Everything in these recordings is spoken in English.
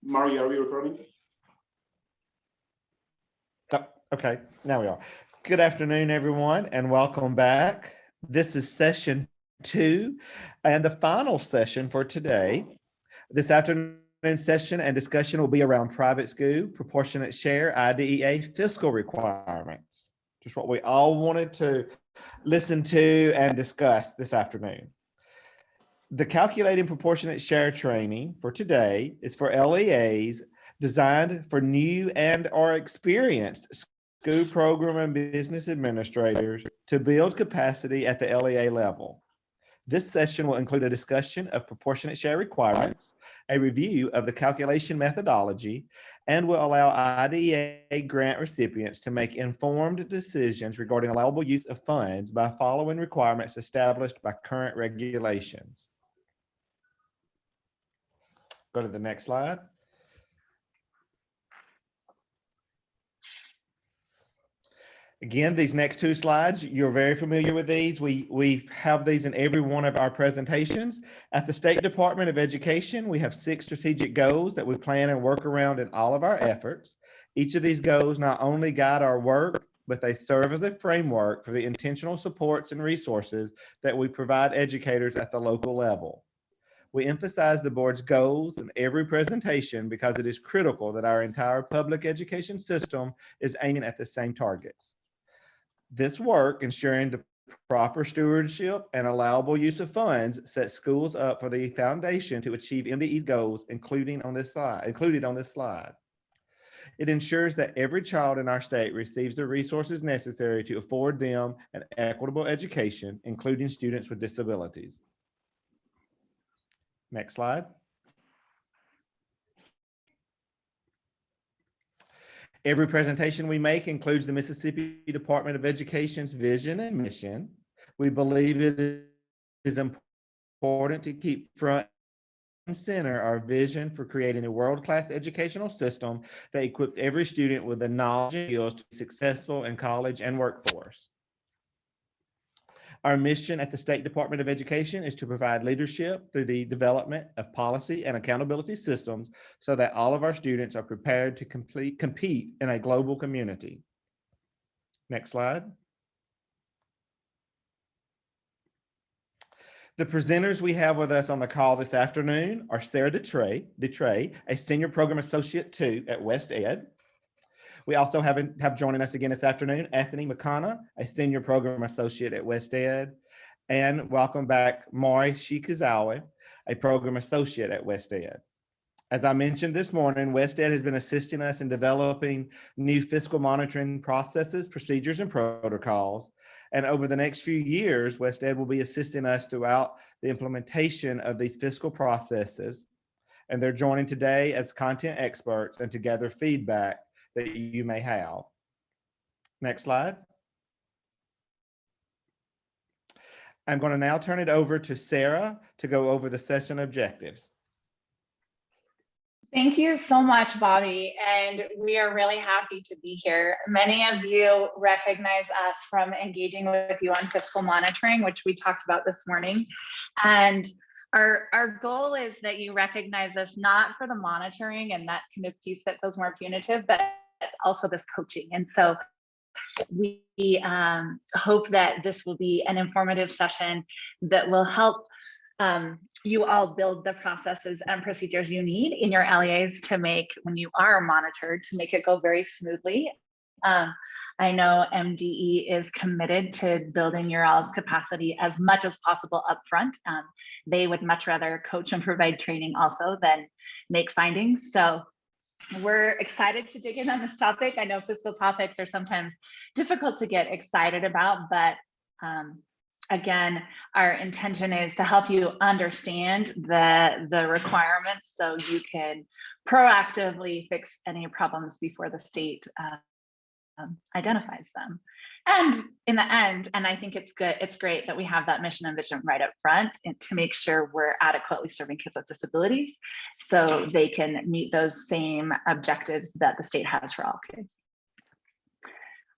Mari, are we recording? Oh, okay, now we are. Good afternoon, everyone, and welcome back. This is session 2 and the final session for today. This afternoon session and discussion will be around private school, proportionate share, IDEA fiscal requirements. Just what we all wanted to listen to and discuss this afternoon. The calculating proportionate share training for today is for LEAs designed for new and or experienced school program and business administrators to build capacity at the LEA level. This session will include a discussion of proportionate share requirements, a review of the calculation methodology, and will allow IDEA grant recipients to make informed decisions regarding allowable use of funds by following requirements established by current regulations. Go to the next slide. Again, these next 2 slides, you're very familiar with these. We have these in every one of our presentations. At the State Department of Education, we have 6 strategic goals that we plan and work around in all of our efforts. Each of these goals not only guide our work, but they serve as a framework for the intentional supports and resources that we provide educators at the local level. We emphasize the board's goals in every presentation because it is critical that our entire public education system is aiming at the same targets. This work, ensuring the proper stewardship and allowable use of funds, sets schools up for the foundation to achieve MDE's goals, included on this slide. It ensures that every child in our state receives the resources necessary to afford them an equitable education, including students with disabilities. Next slide. Every presentation we make includes the Mississippi Department of Education's vision and mission. We believe it is important to keep front and center our vision for creating a world-class educational system that equips every student with the knowledge and skills to be successful in college and workforce. Our mission at the State Department of Education is to provide leadership through the development of policy and accountability systems so that all of our students are prepared to compete in a global community. Next slide. The presenters we have with us on the call this afternoon are Sarah Detre, a Senior Program Associate 2 at West Ed. We also have joining us again this afternoon, Anthony McConnell, a Senior Program Associate at West Ed, and welcome back, Mari Shikazawa, a Program Associate at West Ed. As I mentioned this morning, West Ed has been assisting us in developing new fiscal monitoring processes, procedures, and protocols. And over the next few years, West Ed will be assisting us throughout the implementation of these fiscal processes. And they're joining today as content experts and to gather feedback that you may have. Next slide. I'm going to now turn it over to Sarah to go over the session objectives. Thank you so much, Bobby, and we are really happy to be here. Many of you recognize us from engaging with you on fiscal monitoring, which we talked about this morning. And our goal is that you recognize us not for the monitoring and that kind of piece that feels more punitive, but also this coaching. And so we hope that this will be an informative session that will help you all build the processes and procedures you need in your LEAs to make, when you are monitored, to make it go very smoothly. I know MDE is committed to building your all's capacity as much as possible upfront. They would much rather coach and provide training also than make findings. So we're excited to dig in on this topic. I know fiscal topics are sometimes difficult to get excited about, but again, our intention is to help you understand the requirements so you can proactively fix any problems before the state identifies them. And in the end, and I think it's great that we have that mission and vision right up front and to make sure we're adequately serving kids with disabilities so they can meet those same objectives that the state has for all kids.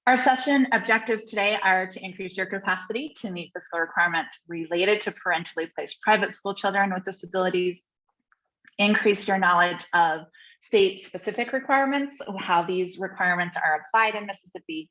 Our session objectives today are to increase your capacity to meet fiscal requirements related to parentally placed private school children with disabilities, increase your knowledge of state-specific requirements, how these requirements are applied in Mississippi,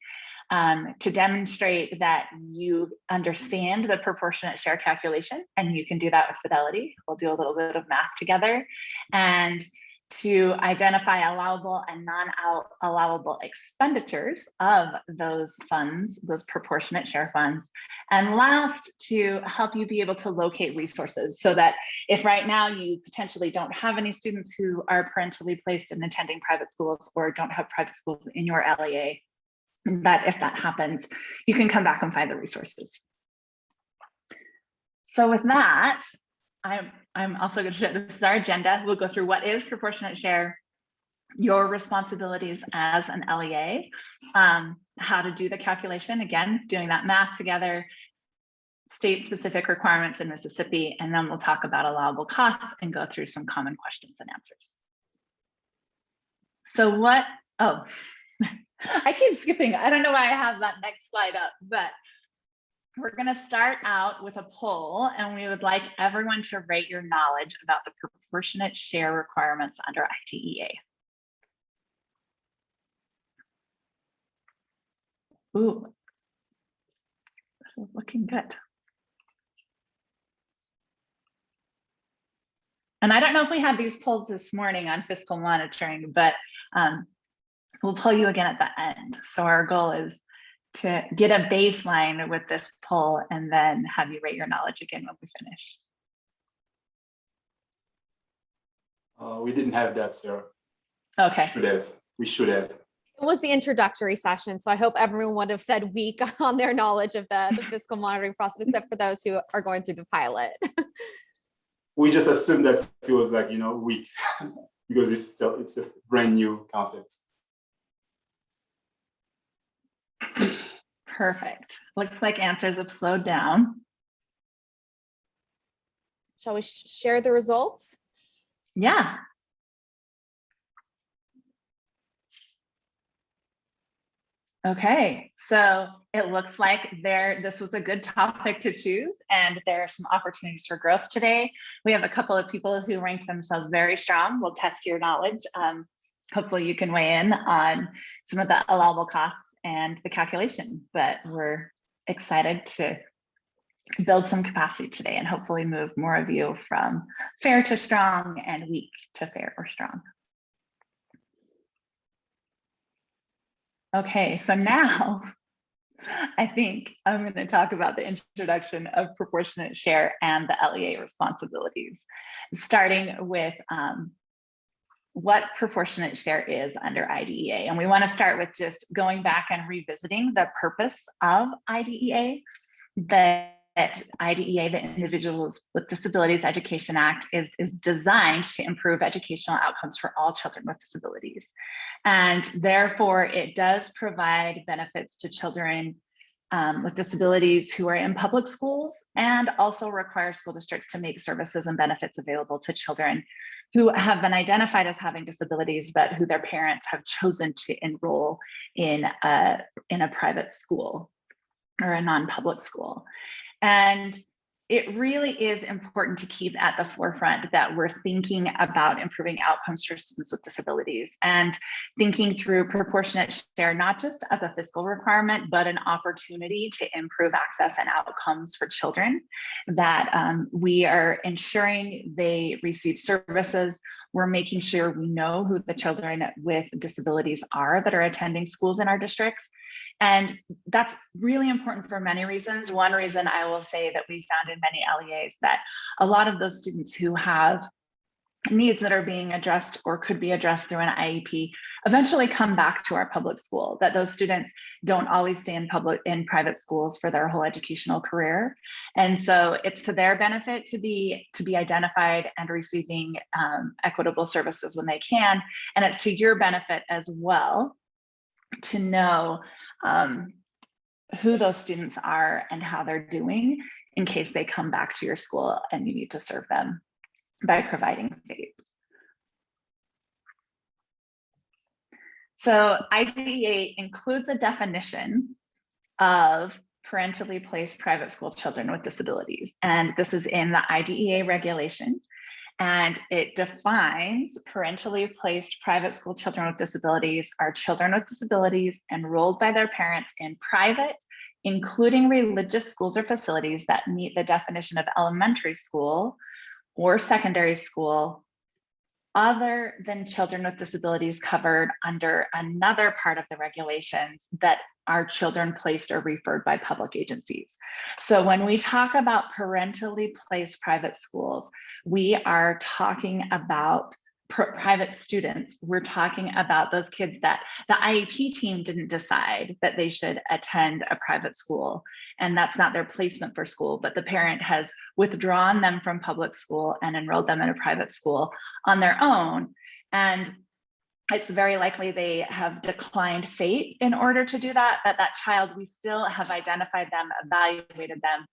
to demonstrate that you understand the proportionate share calculation, and you can do that with fidelity. We'll do a little bit of math together, and to identify allowable and non-allowable expenditures of those funds, those proportionate share funds. And last, to help you be able to locate resources, so that if right now you potentially don't have any students who are parentally placed in attending private schools or don't have private schools in your LEA, that if that happens, you can come back and find the resources. So with that, I'm also going to share, this is our agenda. We'll go through what is proportionate share, your responsibilities as an LEA, how to do the calculation, again, doing that math together, state-specific requirements in Mississippi, and then we'll talk about allowable costs and go through some common questions and answers. So what, oh, I keep skipping. I don't know why I have that next slide up, but we're going to start out with a poll, and we would like everyone to rate your knowledge about the proportionate share requirements under IDEA. Ooh, this is looking good. And I don't know if we had these polls this morning on fiscal monitoring, but we'll pull you again at the end. So our goal is to get a baseline with this poll and then have you rate your knowledge again when we finish. We didn't have that, Sarah. Okay. We should have. It was the introductory session, so I hope everyone would have said weak on their knowledge of the fiscal monitoring process, except for those who are going through the pilot. We just assumed that it was like, weak because it's a brand new concept. Perfect. Looks like answers have slowed down. Shall we share the results? Yeah. Okay, so it looks like this was a good topic to choose, and there are some opportunities for growth today. We have a couple of people who ranked themselves very strong. We'll test your knowledge. Hopefully you can weigh in on some of the allowable costs and the calculation, but we're excited to build some capacity today and hopefully move more of you from fair to strong and weak to fair or strong. Okay, so now I think I'm going to talk about the introduction of proportionate share and the LEA responsibilities, starting with what proportionate share is under IDEA. And we want to start with just going back and revisiting the purpose of IDEA. That IDEA, the Individuals with Disabilities Education Act, is designed to improve educational outcomes for all children with disabilities. And therefore, it does provide benefits to children with disabilities who are in public schools, and also require school districts to make services and benefits available to children who have been identified as having disabilities, but who their parents have chosen to enroll in a private school or a non-public school. And it really is important to keep at the forefront that we're thinking about improving outcomes for students with disabilities, and thinking through proportionate share, not just as a fiscal requirement, but an opportunity to improve access and outcomes for children, that we are ensuring they receive services. We're making sure we know who the children with disabilities are that are attending schools in our districts. And that's really important for many reasons. One reason I will say that we found in many LEAs that a lot of those students who have needs that are being addressed or could be addressed through an IEP eventually come back to our public school, that those students don't always stay in private schools for their whole educational career. And so it's to their benefit to be identified and receiving equitable services when they can. And it's to your benefit as well to know who those students are and how they're doing in case they come back to your school and you need to serve them by providing FAPE. So IDEA includes a definition of parentally placed private school children with disabilities. And this is in the IDEA regulation. And it defines parentally placed private school children with disabilities are children with disabilities enrolled by their parents in private, including religious schools or facilities that meet the definition of elementary school or secondary school, other than children with disabilities covered under another part of the regulations that are children placed or referred by public agencies. So when we talk about parentally placed private schools, we are talking about private students. We're talking about those kids that the IEP team didn't decide that they should attend a private school, and that's not their placement for school, but the parent has withdrawn them from public school and enrolled them in a private school on their own. And it's very likely they have declined fate in order to do that, but that child, we still have identified them, evaluated them,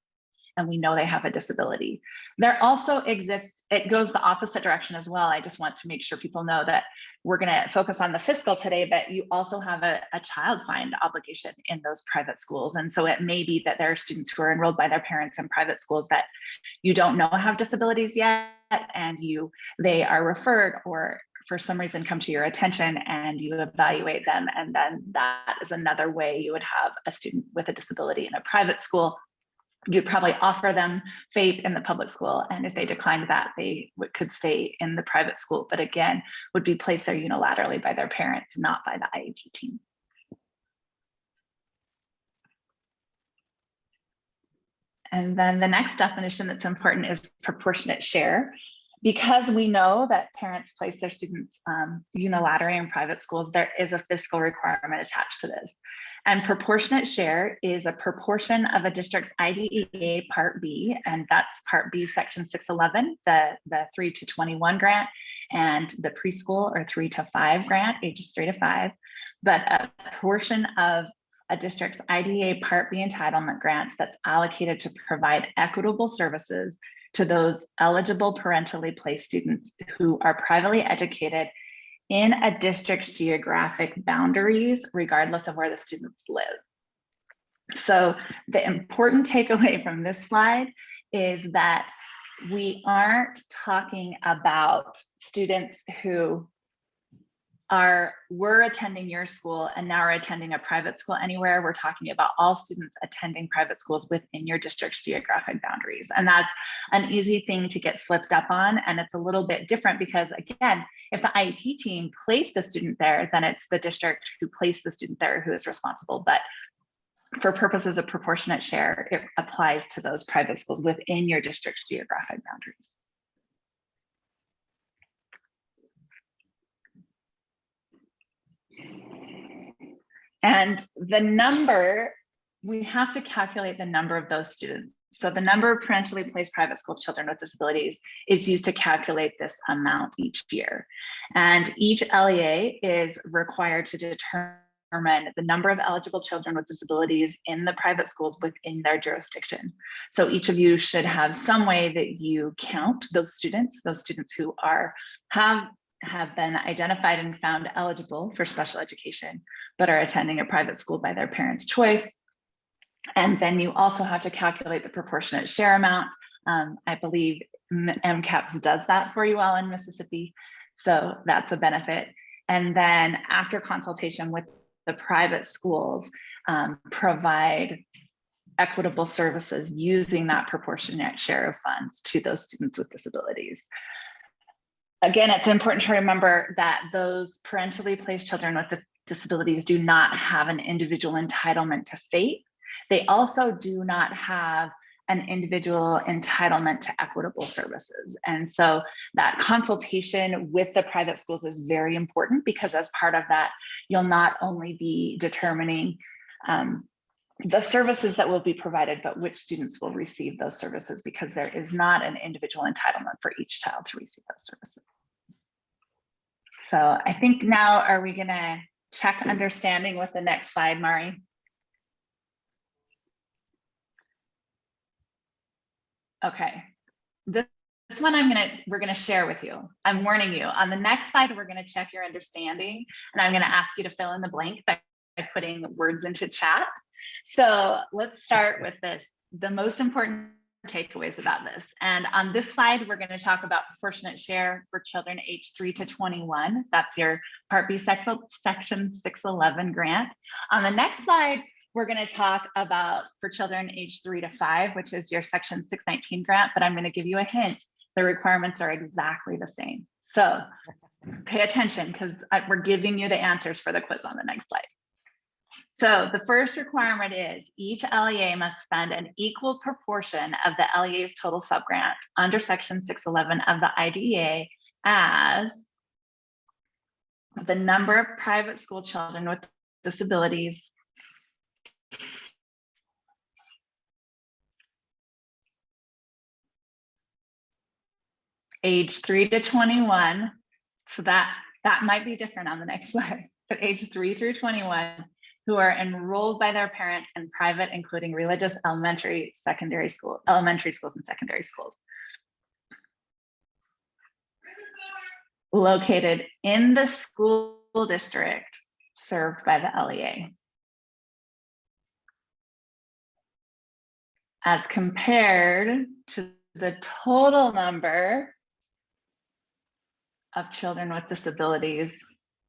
and we know they have a disability. There also exists, it goes the opposite direction as well. I just want to make sure people know that we're going to focus on the fiscal today, but you also have a child find obligation in those private schools. And so it may be that there are students who are enrolled by their parents in private schools that you don't know have disabilities yet, and they are referred or for some reason come to your attention and you evaluate them. And then that is another way you would have a student with a disability in a private school. You'd probably offer them FAPE in the public school, and if they declined that, they could stay in the private school, but again, would be placed there unilaterally by their parents, not by the IEP team. And then the next definition that's important is proportionate share. Because we know that parents place their students unilaterally in private schools, there is a fiscal requirement attached to this. And proportionate share is a proportion of a district's IDEA Part B, and that's Part B, Section 611, the 3 to 21 grant, and the preschool or 3 to 5 grant, ages 3 to 5. But a portion of a district's IDEA Part B entitlement grants that's allocated to provide equitable services to those eligible parentally placed students who are privately educated in a district's geographic boundaries, regardless of where the students live. So the important takeaway from this slide is that we aren't talking about students who were attending your school and now are attending a private school anywhere. We're talking about all students attending private schools within your district's geographic boundaries. And that's an easy thing to get slipped up on. And it's a little bit different because, again, if the IEP team placed a student there, then it's the district who placed the student there who is responsible. But for purposes of proportionate share, it applies to those private schools within your district's geographic boundaries. And the number, we have to calculate the number of those students. So the number of parentally placed private school children with disabilities is used to calculate this amount each year. And each LEA is required to determine the number of eligible children with disabilities in the private schools within their jurisdiction. So each of you should have some way that you count those students who have been identified and found eligible for special education, but are attending a private school by their parents' choice. And then you also have to calculate the proportionate share amount. I believe MCAPS does that for you all in Mississippi. So that's a benefit. And then after consultation with the private schools, provide equitable services using that proportionate share of funds to those students with disabilities. Again, it's important to remember that those parentally placed children with disabilities do not have an individual entitlement to FAPE. They also do not have an individual entitlement to equitable services. And so that consultation with the private schools is very important, because as part of that, you'll not only be determining the services that will be provided, but which students will receive those services, because there is not an individual entitlement for each child to receive those services. So I think now, are we gonna check understanding with the next slide, Mari? Okay, this one we're gonna share with you. I'm warning you, on the next slide, we're gonna check your understanding, and I'm gonna ask you to fill in the blank by putting words into chat. So let's start with this. The most important takeaways about this. And on this slide, we're going to talk about proportionate share for children aged 3 to 21. That's your Part B section 611 grant. On the next slide, we're going to talk about for children aged 3 to 5, which is your section 619 grant, but I'm going to give you a hint. The requirements are exactly the same. So pay attention because we're giving you the answers for the quiz on the next slide. So the first requirement is each LEA must spend an equal proportion of the LEA's total subgrant under section 611 of the IDEA as the number of private school children with disabilities age 3 to 21. So that might be different on the next slide, but age 3 through 21 who are enrolled by their parents in private, including religious, elementary schools and secondary schools. Located in the school district served by the LEA. As compared to the total number of children with disabilities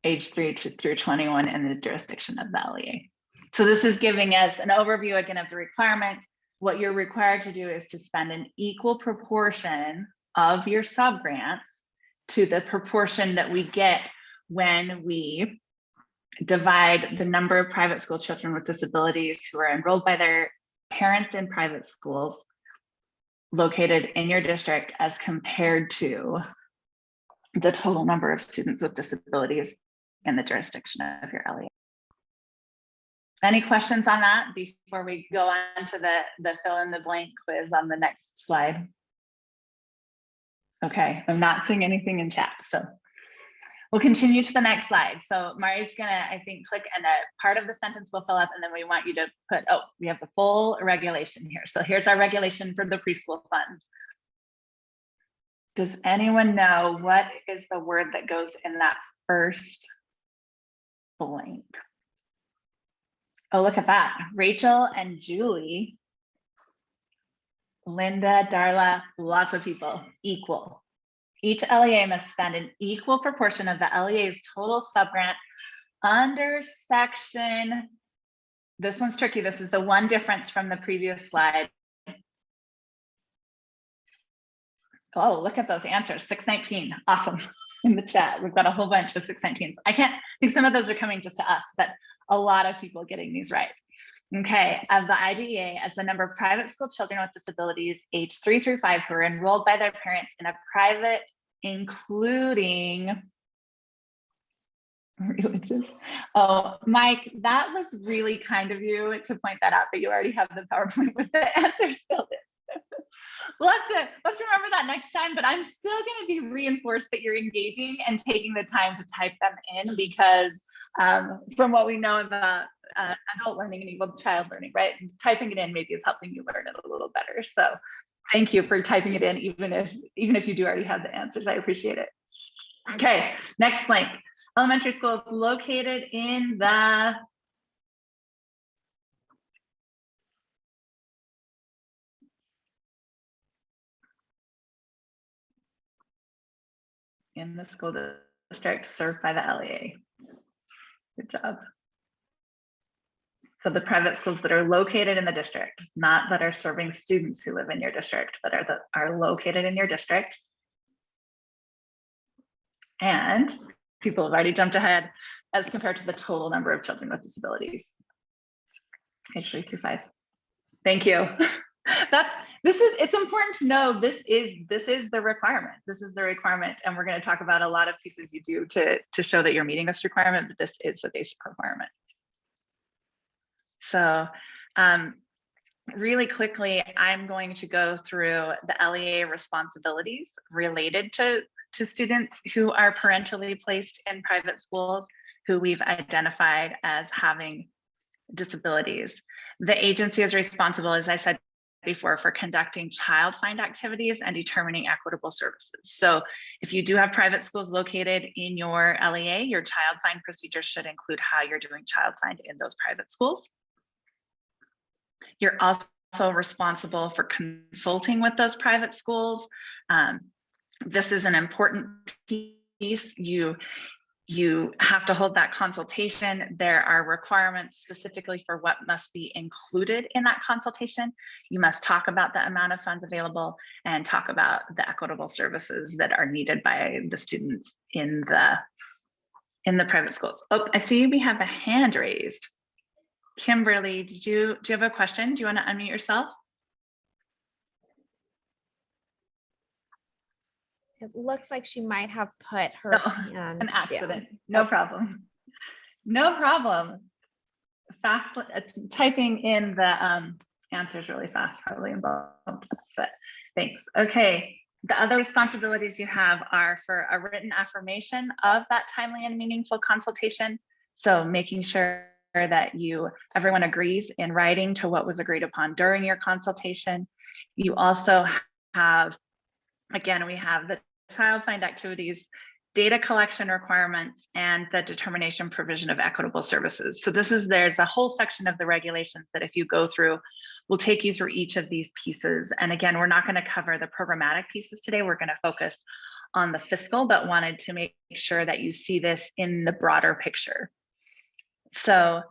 age 3 through 21 in the jurisdiction of the LEA. So this is giving us an overview again of the requirement. What you're required to do is to spend an equal proportion of your subgrants to the proportion that we get when we divide the number of private school children with disabilities who are enrolled by their parents in private schools located in your district as compared to the total number of students with disabilities in the jurisdiction of your LEA. Any questions on that before we go on to the fill in the blank quiz on the next slide? Okay, I'm not seeing anything in chat, so we'll continue to the next slide. So Mari's gonna, I think, click and a part of the sentence will fill up and then we want you to put, oh, we have the full regulation here. So here's our regulation for the preschool funds. Does anyone know what is the word that goes in that first blank? Oh, look at that. Rachel and Julie, Linda, Darla, lots of people, equal. Each LEA must spend an equal proportion of the LEA's total subgrant under section, this one's tricky. This is the one difference from the previous slide. Oh, look at those answers, 619, awesome. In the chat, we've got a whole bunch of 619s. I think some of those are coming just to us, but a lot of people getting these right. Okay, of the IDEA as the number of private school children with disabilities age 3 through 5 who are enrolled by their parents in a private, including religious. Oh, Mike, that was really kind of you to point that out, but you already have the PowerPoint with the answer still in. We'll have to remember that next time, but I'm still going to be reinforced that you're engaging and taking the time to type them in because from what we know about adult learning and even child learning, right? Typing it in maybe is helping you learn it a little better. So thank you for typing it in, even if you do already have the answers. I appreciate it. Okay, next blank. Elementary schools located in the school district served by the LEA. Good job. So the private schools that are located in the district, not that are serving students who live in your district, but are located in your district. And people have already jumped ahead as compared to the total number of children with disabilities. Age 3 through 5. Thank you. It's important to know this is the requirement. This is the requirement, and we're going to talk about a lot of pieces you do to show that you're meeting this requirement, but this is the basic requirement. So really quickly, I'm going to go through the LEA responsibilities related to students who are parentally placed in private schools who we've identified as having disabilities. The agency is responsible, as I said before, for conducting child find activities and determining equitable services. So if you do have private schools located in your LEA, your child find procedure should include how you're doing child find in those private schools. You're also also responsible for consulting with those private schools. This is an important piece. You have to hold that consultation. There are requirements specifically for what must be included in that consultation. You must talk about the amount of funds available and talk about the equitable services that are needed by the students in the private schools. Oh, I see we have a hand raised. Kimberly, do you have a question? Do you want to unmute yourself? It looks like she might have put her No, hand an accident. down. No problem. No problem. Fast typing in the answers really fast probably involved, but thanks. Okay. The other responsibilities you have are for a written affirmation of that timely and meaningful consultation. So making sure that everyone agrees in writing to what was agreed upon during your consultation. You also have, again, we have the child find activities, data collection requirements, and the determination provision of equitable services. So there's a whole section of the regulations that if you go through, we'll take you through each of these pieces. And again, we're not going to cover the programmatic pieces today. We're going to focus on the fiscal, but wanted to make sure that you see this in the broader picture. So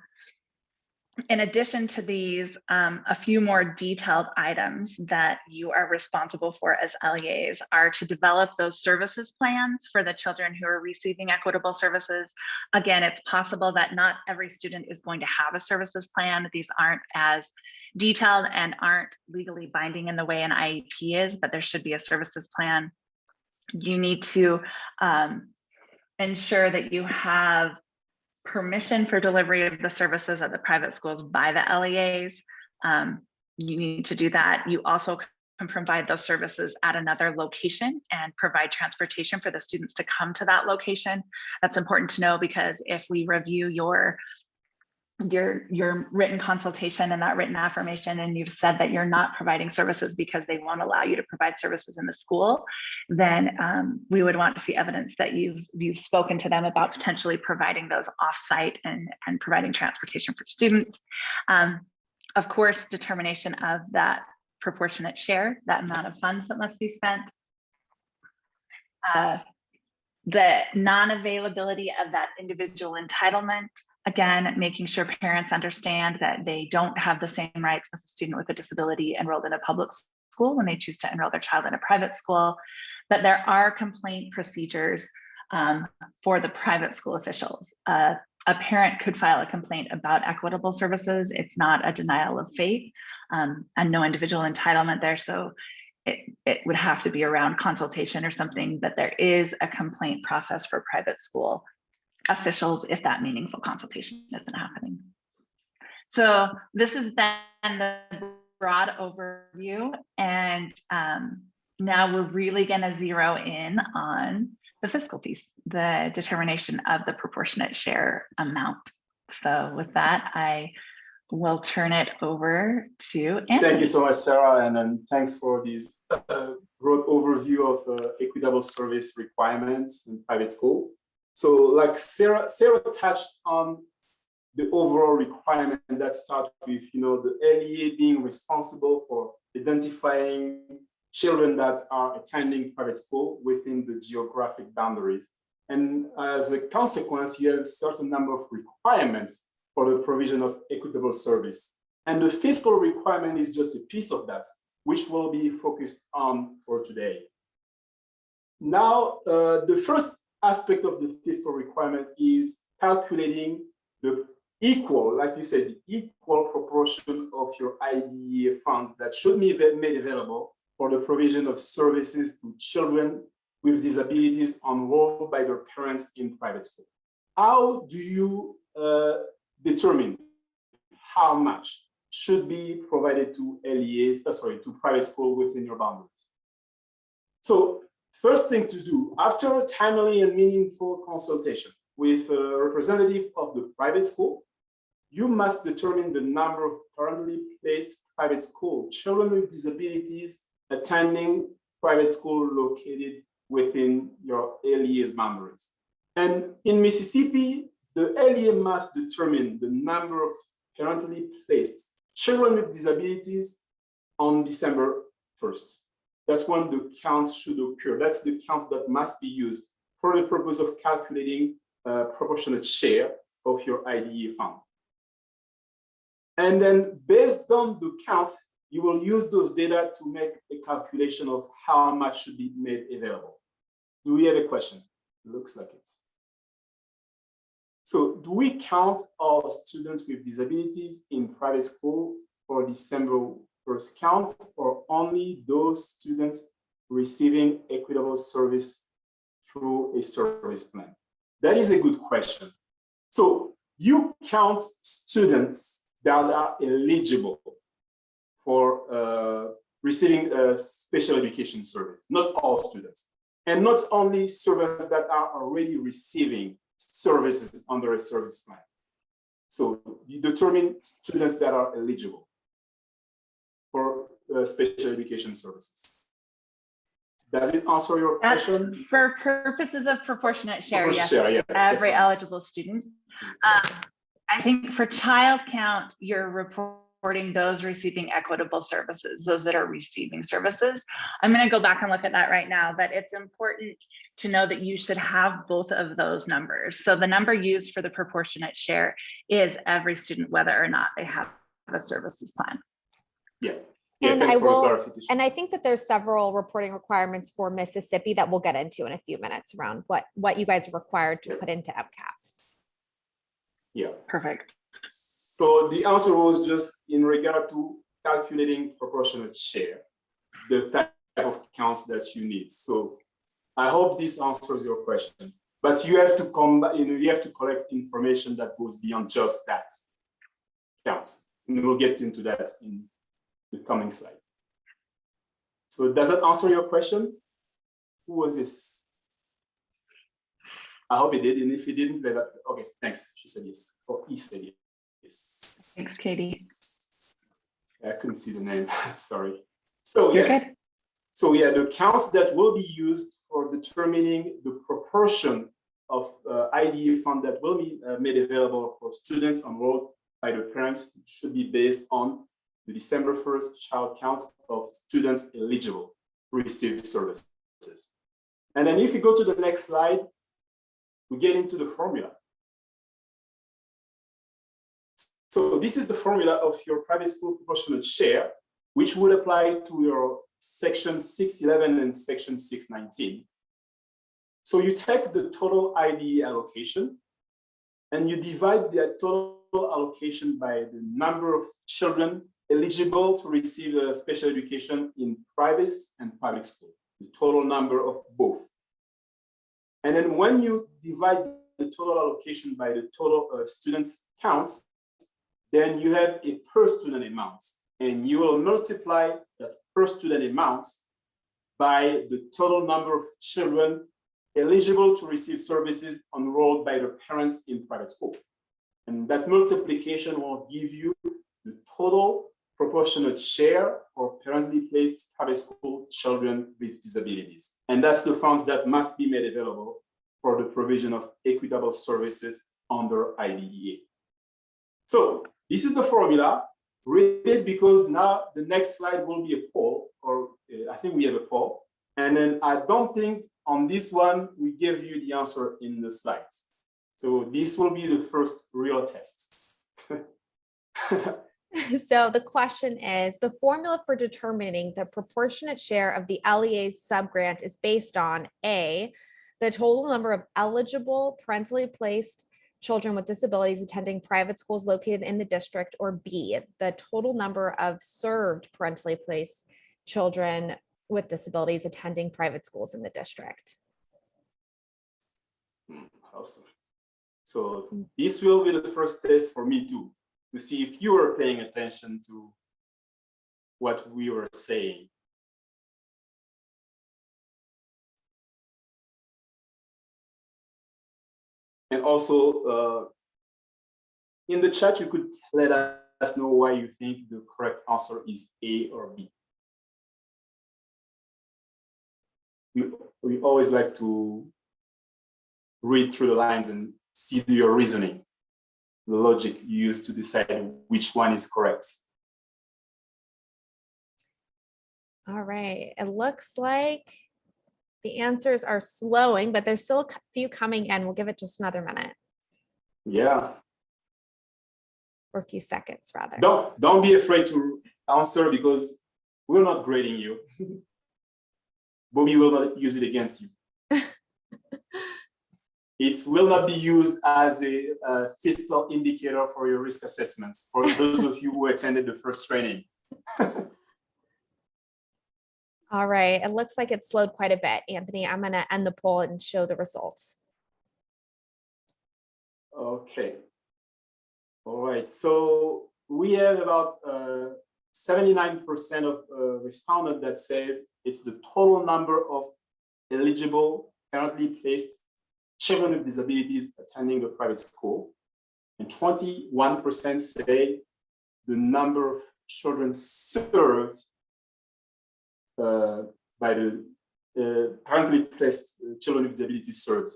in addition to these, a few more detailed items that you are responsible for as LEAs are to develop those services plans for the children who are receiving equitable services. Again, it's possible that not every student is going to have a services plan. These aren't as detailed and aren't legally binding in the way an IEP is, but there should be a services plan. You need to ensure that you have permission for delivery of the services at the private schools by the LEAs. You need to do that. You also can provide those services at another location and provide transportation for the students to come to that location. That's important to know because if we review your written consultation and that written affirmation, and you've said that you're not providing services because they won't allow you to provide services in the school, then we would want to see evidence that you've spoken to them about potentially providing those off-site and providing transportation for students. Of course, determination of that proportionate share, that amount of funds that must be spent. The non-availability of that individual entitlement. Again, making sure parents understand that they don't have the same rights as a student with a disability enrolled in a public school when they choose to enroll their child in a private school, but there are complaint procedures for the private school officials. A parent could file a complaint about equitable services. It's not a denial of faith and no individual entitlement there. So it would have to be around consultation or something, but there is a complaint process for private school officials if that meaningful consultation isn't happening. So this is then the broad overview, and now we're really going to zero in on the fiscal piece, the determination of the proportionate share amount. So with that, I will turn it over to Anthony. Thank you so much, Sarah, and thanks for this broad overview of equitable service requirements in private school. So like Sarah touched on the overall requirement that starts with, the LEA being responsible for identifying children that are attending private school within the geographic boundaries. And as a consequence, you have a certain number of requirements for the provision of equitable service. And the fiscal requirement is just a piece of that, which we'll be focused on for today. Now, the first aspect of the fiscal requirement is calculating the equal, like you said, the equal proportion of your IDEA funds that should be made available for the provision of services to children with disabilities enrolled by their parents in private school. How do you determine how much should be provided to LEAs, to private school within your boundaries? So first thing to do, after a timely and meaningful consultation with a representative of the private school, you must determine the number of currently placed private school children with disabilities attending private school located within your LEA's boundaries. And in Mississippi, the LEA must determine the number of currently placed children with disabilities on December 1st. That's when the counts should occur. That's the count that must be used for the purpose of calculating a proportionate share of your IDEA fund. And then based on the counts, you will use those data to make a calculation of how much should be made available. Do we have a question? It looks like it. So do we count all students with disabilities in private school for December 1st count, or only those students receiving equitable service through a service plan? That is a good question. So you count students that are eligible for receiving a special education service, not all students, and not only students that are already receiving services under a service plan. So you determine students that are eligible for special education services. Does it answer your question? For purposes of proportionate share, yes, Share, yeah, every eligible student. I think for child count, you're reporting those receiving equitable services, those that are receiving services. I'm going to go back and look at that right now, but it's important to know that you should have both of those numbers. So the number used for the proportionate share is every student, whether or not they have a services plan. Yeah. Yeah, And thanks I for the will, clarification. and I think that there's several reporting requirements for Mississippi that we'll get into in a few minutes around what you guys are required to put into MCAPs. Yeah. Perfect. So the answer was just in regard to calculating proportionate share, the type of counts that you need. So I hope this answers your question. But you have to come, you have to collect information that goes beyond just that count. And we'll get into that in the coming slide. So does that answer your question? Who was this? I hope it did, and if it didn't, then okay, thanks. She said yes, or he said yes. Thanks, Katie. I couldn't see the name, sorry. So You're yeah, good. so yeah, the counts that will be used for determining the proportion of IDE fund that will be made available for students enrolled by the parents should be based on the December 1st child count of students eligible to receive services. And then if you go to the next slide, we get into the formula. So this is the formula of your private school proportionate share, which would apply to your section 611 and section 619. So you take the total IDE allocation and you divide the total allocation by the number of children eligible to receive a special education in private and public school, the total number of both. And then when you divide the total allocation by the total students count, then you have a per student amount, and you will multiply that per student amount by the total number of children eligible to receive services enrolled by their parents in private school. And that multiplication will give you the total proportionate share for parentally placed private school children with disabilities. And that's the funds that must be made available for the provision of equitable services under IDEA. So this is the formula. Read it, because now the next slide will be a poll, or I think we have a poll. And then I don't think on this one, we give you the answer in the slides. So this will be the first real test. So the question is, the formula for determining the proportionate share of the LEA's subgrant is based on A, the total number of eligible parentally placed children with disabilities attending private schools located in the district, or B, the total number of served parentally placed children with disabilities attending private schools in the district. Awesome. So this will be the first test for me too, to see if you are paying attention to what we were saying. And also in the chat, you could let us know why you think the correct answer is A or B. We always like to read through the lines and see your reasoning, the logic you use to decide which one is correct. All right, it looks like the answers are slowing, but there's still a few coming in. We'll give it just another minute Yeah. or a few seconds rather. Don't be afraid to answer because we're not grading you. Bobby will not use it against you. It will not be used as a fiscal indicator for your risk assessments for those of you who attended the first training. All right, it looks like it slowed quite a bit. Anthony, I'm gonna end the poll and show the results. Okay. All right, so we have about 79% of respondents that says it's the total number of eligible parentally placed children with disabilities attending the private school. And 21% say the number of children served by the parentally placed children with disabilities served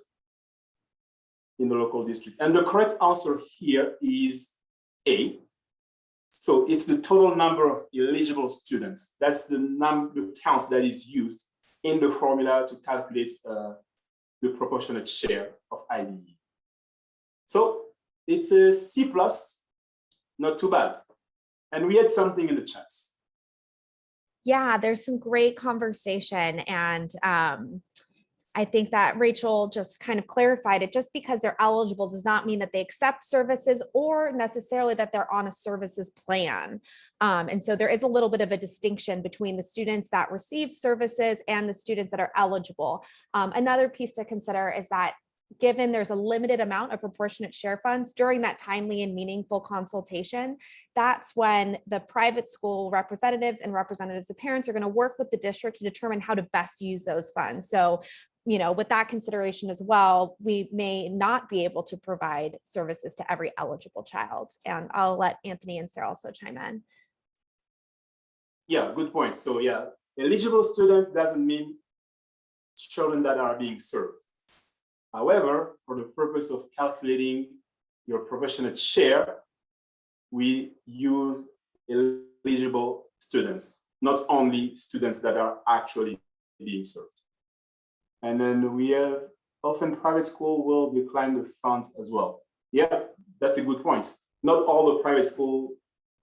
in the local district. And the correct answer here is A. So it's the total number of eligible students. That's the count that is used in the formula to calculate the proportionate share of IDE. So it's a C plus, not too bad. And we had something in the chats. Yeah, there's some great conversation. And I think that Rachel just kind of clarified it. Just because they're eligible does not mean that they accept services or necessarily that they're on a services plan. And so there is a little bit of a distinction between the students that receive services and the students that are eligible. Another piece to consider is that given there's a limited amount of proportionate share funds during that timely and meaningful consultation, that's when the private school representatives and representatives of parents are going to work with the district to determine how to best use those funds. So, you know, with that consideration as well, we may not be able to provide services to every eligible child. And I'll let Anthony and Sarah also chime in. Yeah, good point. So yeah, eligible students doesn't mean children that are being served. However, for the purpose of calculating your proportionate share, we use eligible students, not only students that are actually being served. And then we have often private school will decline the funds as well. Yeah, that's a good point. Not all the private school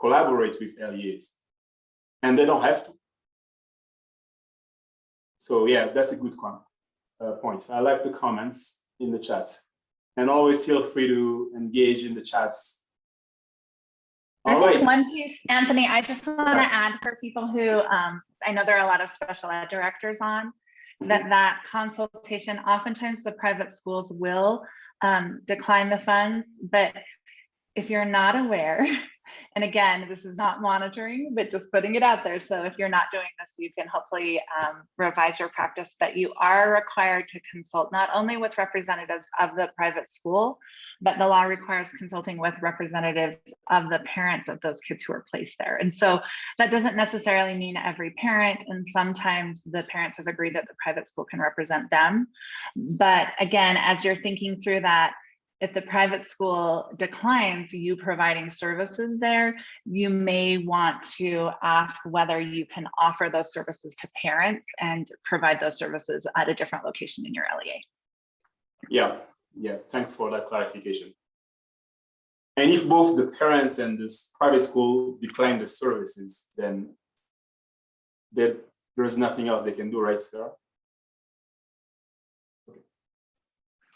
collaborate with LEAs, and they don't have to. So yeah, that's a good point. I like the comments in the chat, and always feel free to engage in the chats. I think one piece, Anthony, I just want to add for people who, I know there are a lot of special ed directors on, that consultation, oftentimes the private schools will decline the funds, but if you're not aware, and again, this is not monitoring, but just putting it out there. So if you're not doing this, you can hopefully revise your practice, but you are required to consult not only with representatives of the private school, but the law requires consulting with representatives of the parents of those kids who are placed there. And so that doesn't necessarily mean every parent, and sometimes the parents have agreed that the private school can represent them. But again, as you're thinking through that, if the private school declines you providing services there, you may want to ask whether you can offer those services to parents and provide those services at a different location in your LEA. Yeah, thanks for that clarification. And if both the parents and the private school decline the services, then there's nothing else they can do, right, Sarah?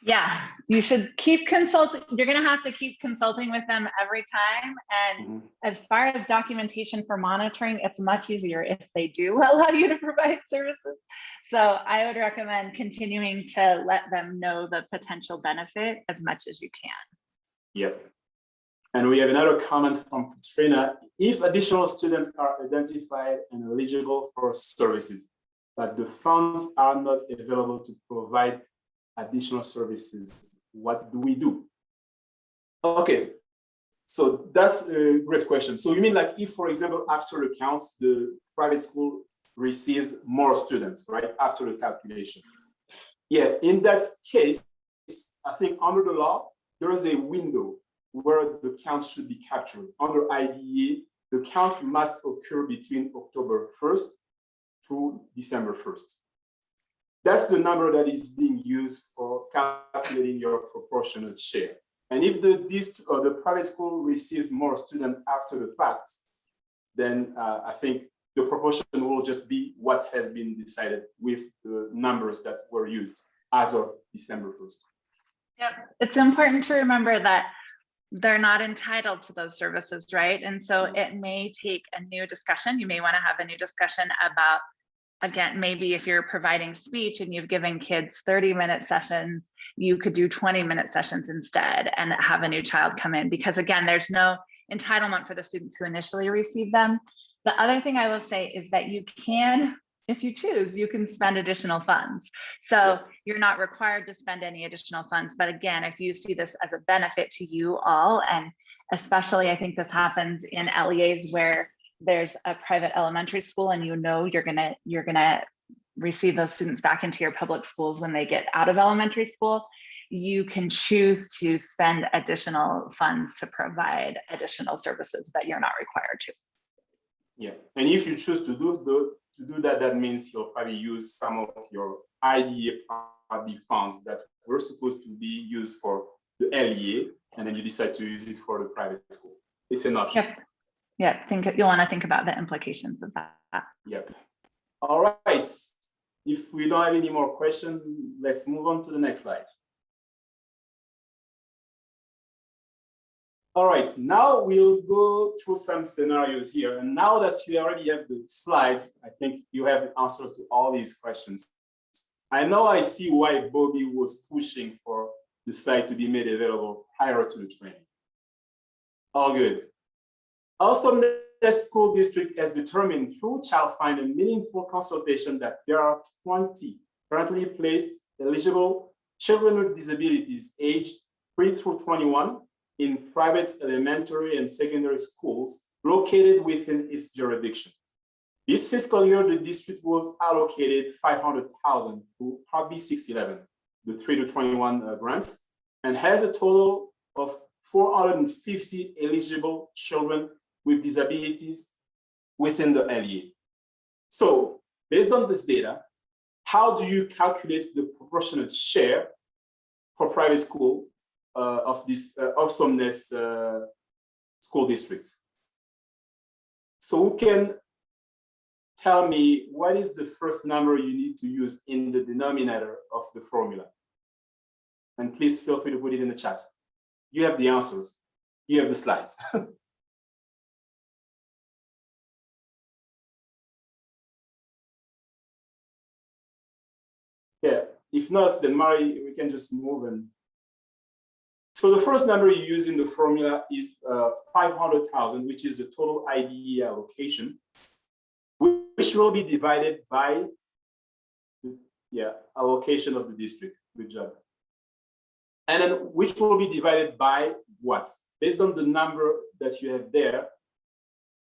Yeah, you should keep consulting. You're going to have to keep consulting with them every time. And as far as documentation for monitoring, it's much easier if they do allow you to provide services. So I would recommend continuing to let them know the potential benefit as much as you can. Yep. And we have another comment from Katrina. If additional students are identified and eligible for services, but the funds are not available to provide additional services, what do we do? Okay, so that's a great question. So you mean like if, for example, after the counts, the private school receives more students, right, after the calculation? Yeah, in that case, I think under the law, there is a window where the counts should be captured. Under IDE, the counts must occur between October 1st, through December 1st. That's the number that is being used for calculating your proportionate share. And if the private school receives more students after the fact, then I think the proportion will just be what has been decided with the numbers that were used as of December 1st. Yep, it's important to remember that they're not entitled to those services, right? And so it may take a new discussion. You may want to have a new discussion about, again, maybe if you're providing speech and you've given kids 30-minute sessions, you could do 20-minute sessions instead and have a new child come in, because again, there's no entitlement for the students who initially receive them. The other thing I will say is that you can, if you choose, you can spend additional funds. So you're not required to spend any additional funds. But again, if you see this as a benefit to you all, and especially I think this happens in LEAs where there's a private elementary school and you know you're gonna receive those students back into your public schools when they get out of elementary school, you can choose to spend additional funds to provide additional services that you're not required to. Yeah, and if you choose to do that, that means you'll probably use some of your IDEA Part B funds that were supposed to be used for the LEA, and then you decide to use it for the private school. It's an option. Yep. Yeah, you'll want to think about the implications of that. Yep. All right. If we don't have any more questions, let's move on to the next slide. All right, now we'll go through some scenarios here. And now that you already have the slides, I think you have answers to all these questions. I know I see why Bobby was pushing for the slide to be made available prior to the training. All good. Awesomeness School District has determined through child find and meaningful consultation that there are 20 currently placed eligible children with disabilities aged 3 through 21 in private elementary and secondary schools located within its jurisdiction. This fiscal year, the district was allocated $500,000 to Part B 611, the 3 to 21 grants, and has a total of 450 eligible children with disabilities within the LEA. So based on this data, how do you calculate the proportionate share for private school of this awesomeness school districts? So who can tell me what is the first number you need to use in the denominator of the formula? And please feel free to put it in the chat. You have the answers. You have the slides. Yeah, if not, then Mari, we can just move in. So the first number you use in the formula is 500,000, which is the total IDE allocation, which will be divided by the allocation of the district. Good job. And then which will be divided by what? Based on the number that you have there,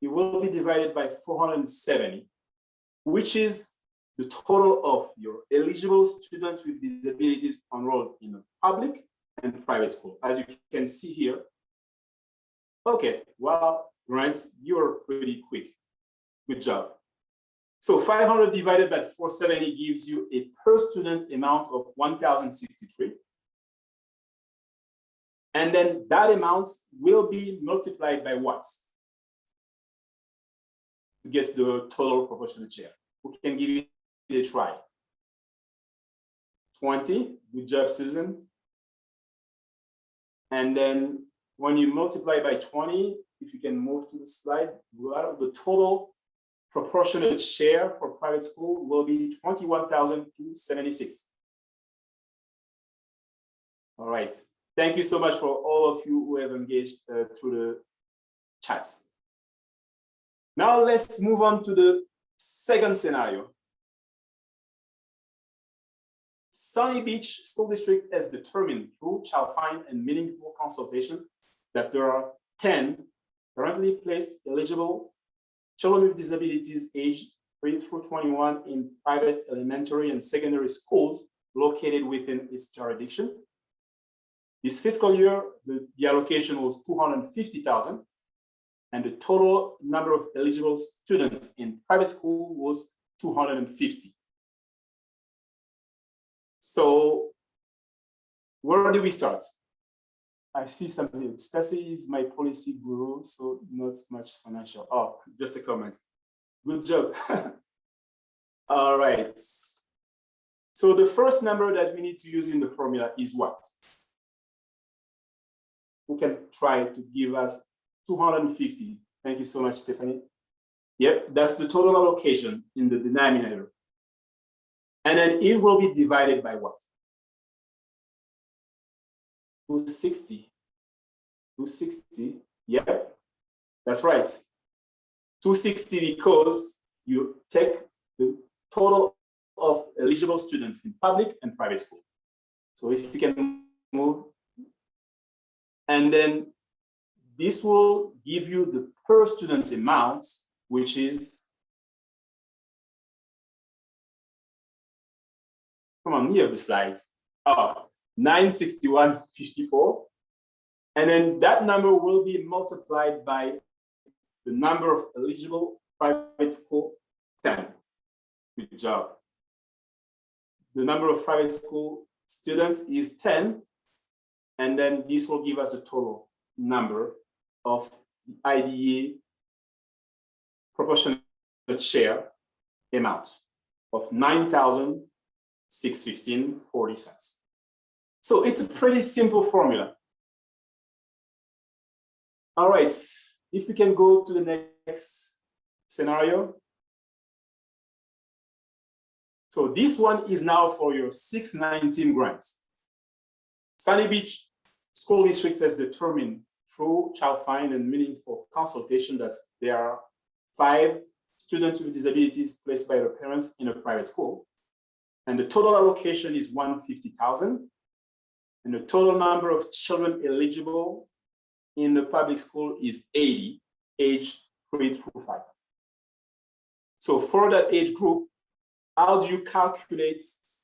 it will be divided by 470, which is the total of your eligible students with disabilities enrolled in a public and private school. As you can see here. Okay, well, Grant, you're pretty quick. Good job. So 500 divided by 470 gives you a per student amount of 1,063. And then that amount will be multiplied by what? To get the total proportionate share. Who can give it a try? 20. Good job, Susan. And then when you multiply by 20, if you can move to the slide, the total proportionate share for private school will be 21,276. All right. Thank you so much for all of you who have engaged through the chats. Now let's move on to the second scenario. Sunny Beach School District has determined through child find and meaningful consultation that there are 10 currently placed eligible children with disabilities aged 3 through 21 in private elementary and secondary schools located within its jurisdiction. This fiscal year, the allocation was 250,000, and the total number of eligible students in private school was 250. So where do we start? I see something. Stacy is my policy guru, so not much financial. Oh, just a comment. Good job. All right. So the first number that we need to use in the formula is what? Who can try to give us 250? Thank you so much, Stephanie. Yep, that's the total allocation in the denominator. And then it will be divided by what? 260. 260, yep, that's right. 260 because you take the total of eligible students in public and private school. So if you can move, and then this will give you the per student amount, which is, come on, near the slides, 961.54. And then that number will be multiplied by the number of eligible private school, 10. Good job. The number of private school students is 10. And then this will give us the total number of the IDEA proportionate share amount of $9,615.40. So it's a pretty simple formula. All right, if we can go to the next scenario. So this one is now for your 619 grants. Sunny Beach School District has determined through child find and meaningful consultation that there are 5 students with disabilities placed by their parents in a private school. And the total allocation is 150,000. And the total number of children eligible in the public school is 80, age 3 through 5. So for that age group, how do you calculate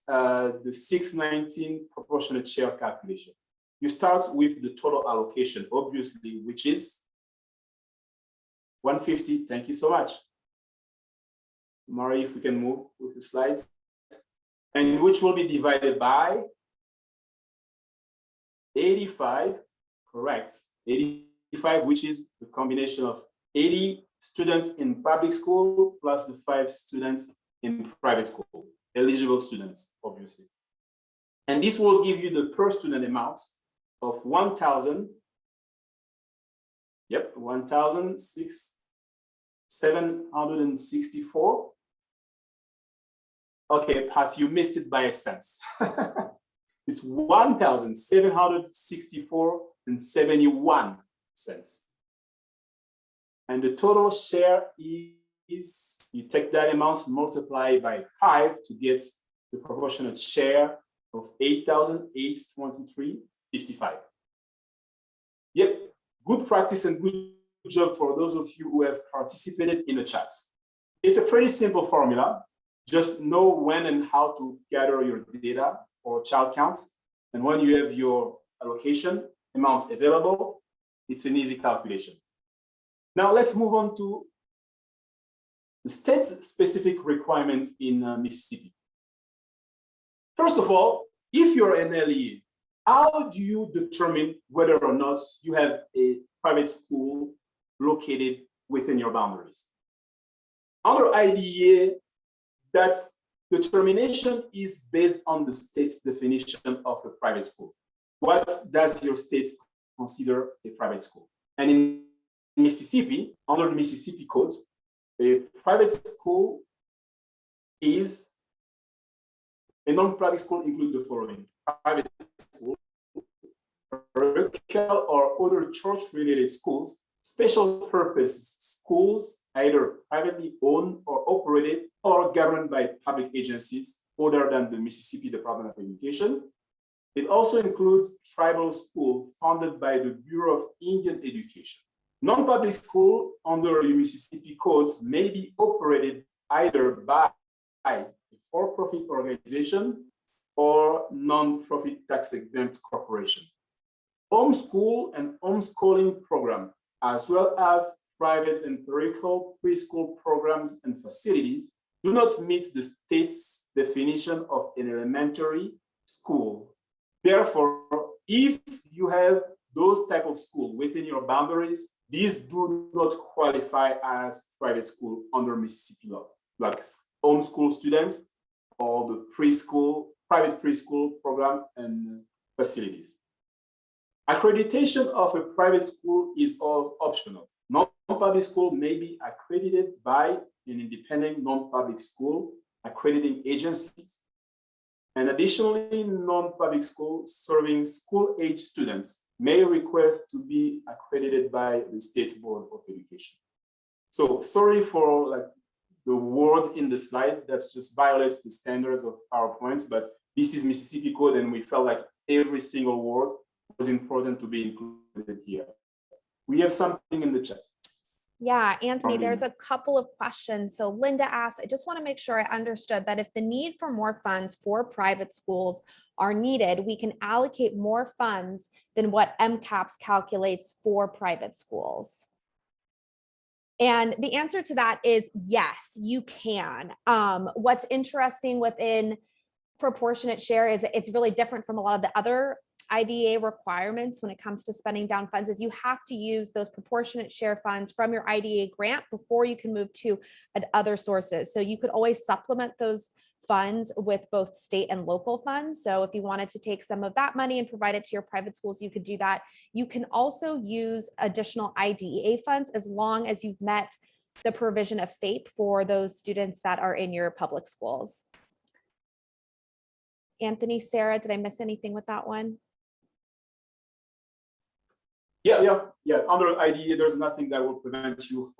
the 619 proportionate share calculation? You start with the total allocation, obviously, which is 150. Thank you so much. Mari, if we can move with the slides. And which will be divided by 85, correct. 85, which is the combination of 80 students in public school plus the 5 students in private school, eligible students, obviously. And this will give you the per student amount of 1,764. Okay, Pat, you missed it by a cent. It's 1,764.71 cents. And the total share is, you take that amount, multiply by 5 to get the proportionate share of 8,823.55. Yep, good practice and good job for those of you who have participated in the chat. It's a pretty simple formula. Just know when and how to gather your data for child counts. And when you have your allocation amounts available, it's an easy calculation. Now let's move on to the state-specific requirements in Mississippi. First of all, if you're an LEA, how do you determine whether or not you have a private school located within your boundaries? Under IDEA, that determination is based on the state's definition of a private school. What does your state consider a private school? And in Mississippi, under the Mississippi Code, a private school is a non-private school include the following: private school, parochial or other church-related schools, special purpose schools, either privately owned or operated or governed by public agencies other than the Mississippi Department of Education. It also includes tribal school funded by the Bureau of Indian Education. Non-public school under the Mississippi codes may be operated either by a for-profit organization or non-profit tax-exempt corporation. Homeschool and homeschooling program, as well as private and parochial preschool programs and facilities, do not meet the state's definition of an elementary school. Therefore, if you have those type of school within your boundaries, these do not qualify as private school under Mississippi law, like homeschool students or the private preschool program and facilities. Accreditation of a private school is all optional. Non-public school may be accredited by an independent non-public school accrediting agencies. And additionally, non-public schools serving school-age students may request to be accredited by the State Board of Education. So sorry for like the word in the slide that just violates the standards of PowerPoints, but this is Mississippi code and we felt like every single word was important to be included here. We have something in the chat. Yeah, Anthony, there's a couple of questions. So Linda asked, I just want to make sure I understood that if the need for more funds for private schools are needed, we can allocate more funds than what MCAPS calculates for private schools. And the answer to that is yes, you can. What's interesting within proportionate share is it's really different from a lot of the other IDEA requirements when it comes to spending down funds is you have to use those proportionate share funds from your IDEA grant before you can move to other sources. So you could always supplement those funds with both state and local funds. So if you wanted to take some of that money and provide it to your private schools, you could do that. You can also use additional IDEA funds as long as you've met the provision of FAPE for those students that are in your public schools. Anthony, Sarah, did I miss anything with that one? Yeah. Under IDEA, there's nothing that will prevent you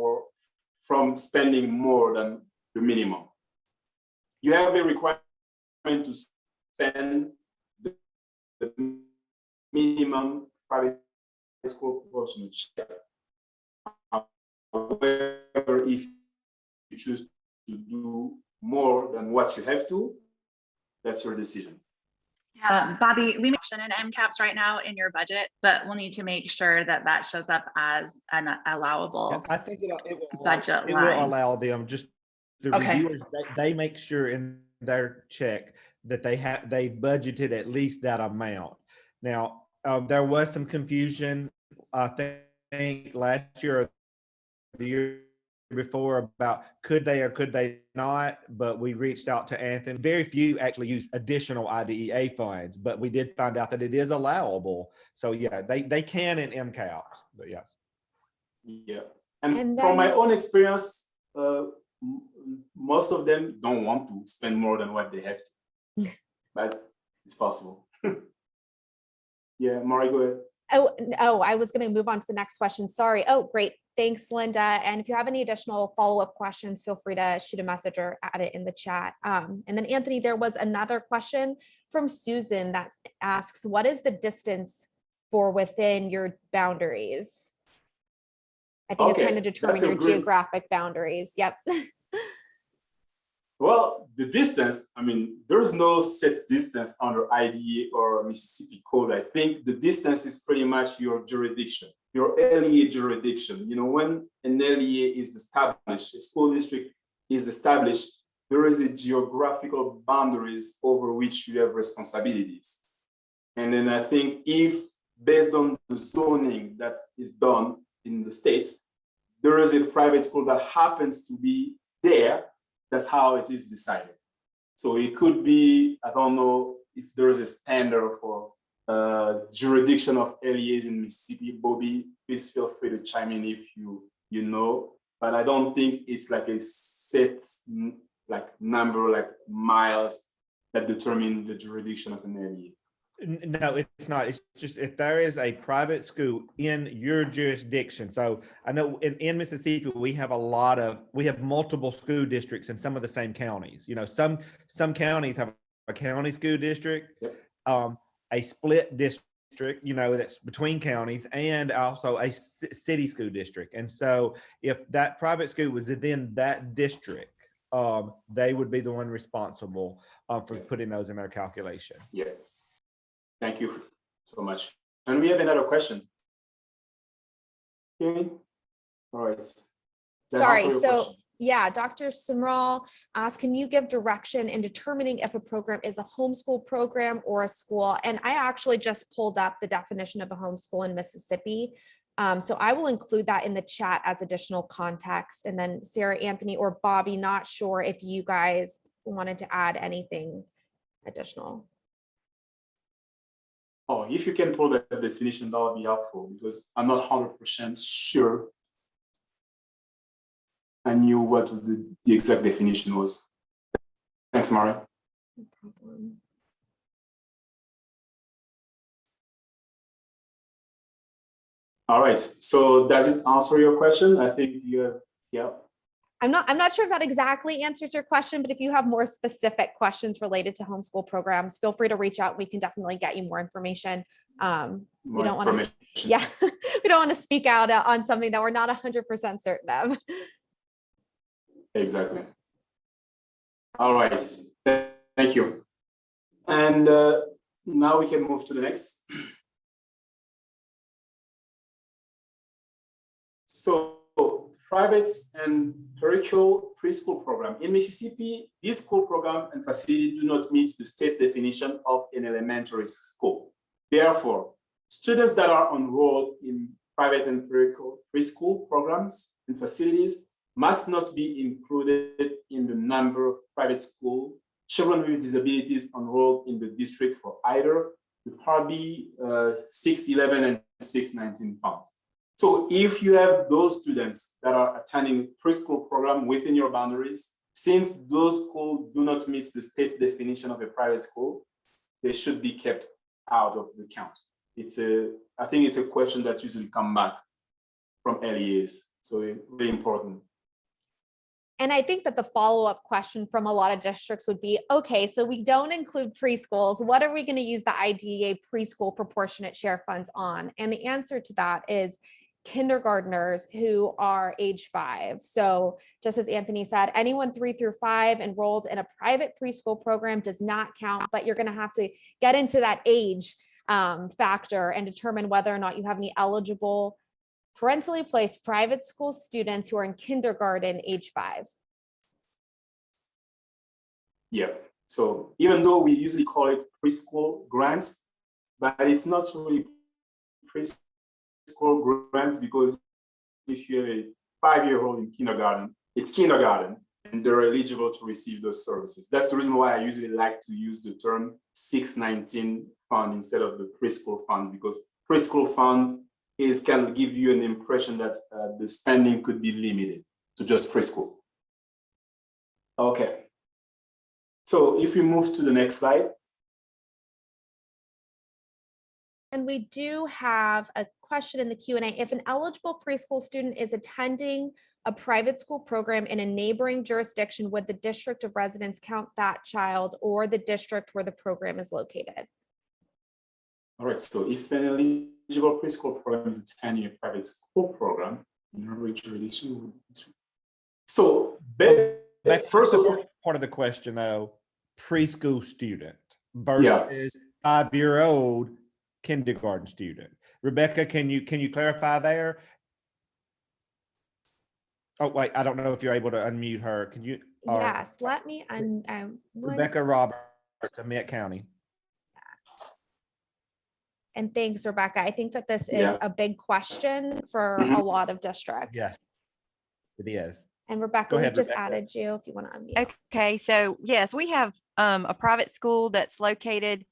from spending more than the minimum. You have a requirement to spend the minimum private school proportionate share. However, if you choose to do more than what you have to, that's your decision. Yeah, Bobby, we mentioned in MCAPS right now in your budget, but we'll need to make sure that that shows up as an allowable I think it budget will line. allow them, just the Okay. reviewers, they make sure in their check that they budgeted at least that amount. Now, there was some confusion, I think last year or the year before about could they or could they not, but we reached out to Anthony. Very few actually use additional IDEA funds, but we did find out that it is allowable. So yeah, they can in MCAPS, but yes. Yeah, and from my own experience, most of them don't want to spend more than what they have to, but it's possible. Yeah, Mari, go ahead. Oh, I was going to move on to the next question. Sorry. Oh, great. Thanks, Linda. And if you have any additional follow-up questions, feel free to shoot a message or add it in the chat. And then Anthony, there was another question from Susan that asks, what is the distance for within your boundaries? I think it's trying to determine your geographic boundaries. Yep. Well, the distance, I mean, there's no set distance under IDEA or Mississippi code. I think the distance is pretty much your jurisdiction, your LEA jurisdiction. You know, when an LEA is established, a school district is established, there is a geographical boundaries over which you have responsibilities. And then I think if based on the zoning that is done in the states, there is a private school that happens to be there, that's how it is decided. So it could be, I don't know if there is a standard for jurisdiction of LEAs in Mississippi. Bobby, please feel free to chime in if you know, but I don't think it's like a set like number, like miles that determine the jurisdiction of an LEA. No, it's not. It's just if there is a private school in your jurisdiction. So I know in Mississippi, we have multiple school districts in some of the same counties. You know, some counties have a county school district, yep. A split district, you know, that's between counties, and also a city school district. And so if that private school was within that district, they would be the one responsible for putting those in their calculation. Yeah. Thank you so much. And we have another question. Okay. All right. Sorry. So Yeah, Dr. Simral asked, can you give direction in determining if a program is a homeschool program or a school? And I actually just pulled up the definition of a homeschool in Mississippi. So I will include that in the chat as additional context. And then Sarah, Anthony, or Bobby, not sure if you guys wanted to add anything additional. Oh, if you can pull that definition, that would be helpful because I'm not 100% sure I knew what the exact definition was. Thanks, Mari. No problem. All right. So does it answer your question? I think you have, yeah. I'm not sure if that exactly answers your question, but if you have more specific questions related to homeschool programs, feel free to reach out. We can definitely get you more information. We don't want to, yeah, we don't want to speak out on something that we're not 100% certain of. Exactly. All right. Thank you. And now we can move to the next. So private and parochial preschool program. In Mississippi, this school program and facility do not meet the state's definition of an elementary school. Therefore, students that are enrolled in private and parochial preschool programs and facilities must not be included in the number of private school children with disabilities enrolled in the district for either the Part B 611 and 619 funds. So if you have those students that are attending preschool program within your boundaries, since those schools do not meet the state's definition of a private school, they should be kept out of the count. I think it's a question that usually come back from LEAs, so it's really important. And I think that the follow-up question from a lot of districts would be, okay, so we don't include preschools. What are we going to use the IDEA preschool proportionate share funds on? And the answer to that is kindergartners who are age 5. So just as Anthony said, anyone 3 through 5 enrolled in a private preschool program does not count, but you're going to have to get into that age factor and determine whether or not you have any eligible parentally placed private school students who are in kindergarten age 5. Yeah, so even though we usually call it preschool grants, but it's not really preschool grants because if you're a 5-year-old in kindergarten, it's kindergarten and they're eligible to receive those services. That's the reason why I usually like to use the term 619 fund instead of the preschool fund, because preschool fund can give you an impression that the spending could be limited to just preschool. Okay. So if we move to the next slide. And we do have a question in the Q&A. If an eligible preschool student is attending a private school program in a neighboring jurisdiction, would the district of residence count that child or the district where the program is located? All right, so if an eligible preschool program is attending a private school program in her jurisdiction, so first of all, part of the question though, preschool student versus 5-year-old kindergarten student. Rebecca, can you clarify there? Oh wait, I don't know if you're able to unmute her. Can you? Yes, let me Rebecca Roberts, Met County. And thanks, Rebecca. I think that this is a big question for a lot of districts. Yeah, it is. And Rebecca, we just added you if you want to unmute. Okay, so yes, we have a private school that's located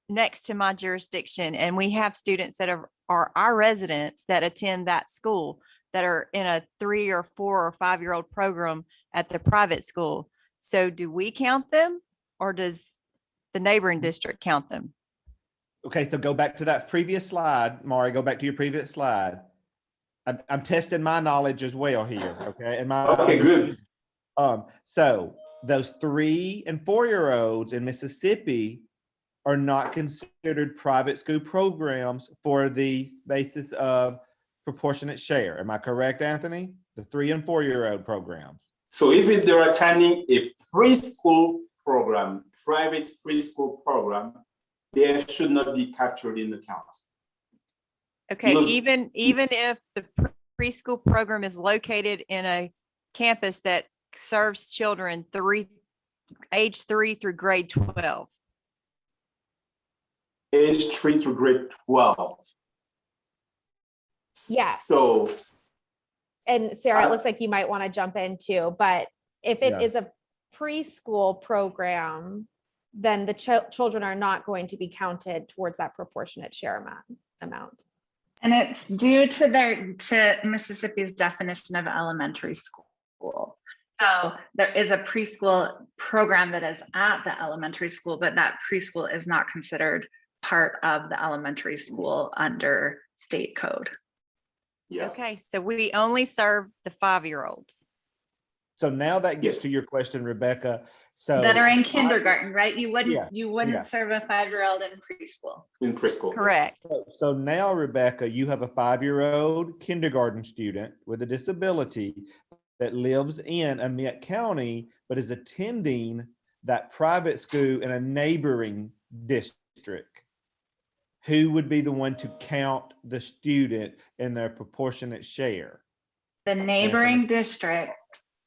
next to my jurisdiction, and we have students that are our residents that attend that school that are in a 3 or 4 or 5-year-old program at the private school. So do we count them or does the neighboring district count them? Okay, so go back to that previous slide, Mari, go back to your previous slide. I'm testing my knowledge as well here, okay? And okay, good. So those 3 and 4-year-olds in Mississippi are not considered private school programs for the basis of proportionate share. Am I correct, Anthony? The 3 and 4-year-old programs. So if they're attending a preschool program, private preschool program, they should not be captured in the count. Okay, even if the preschool program is located in a campus that serves children age 3 through grade 12. Age 3 through grade 12. Yes. So, And Sarah, it looks like you might want to jump in too, but if it Yeah. is a preschool program, then the children are not going to be counted towards that proportionate share amount. And it's due to Mississippi's definition of elementary school. So there is a preschool program that is at the elementary school, but that preschool is not considered part of the elementary school under state code. yeah. Okay, so we only serve the 5-year-olds. So now that gets to your question, Rebecca. So That are in kindergarten, right? You wouldn't yeah. serve a 5-year-old in preschool. In preschool. Correct. So now, Rebecca, you have a 5-year-old kindergarten student with a disability that lives in Amite County, but is attending that private school in a neighboring district. Who would be the one to count the student in their proportionate share? The neighboring district,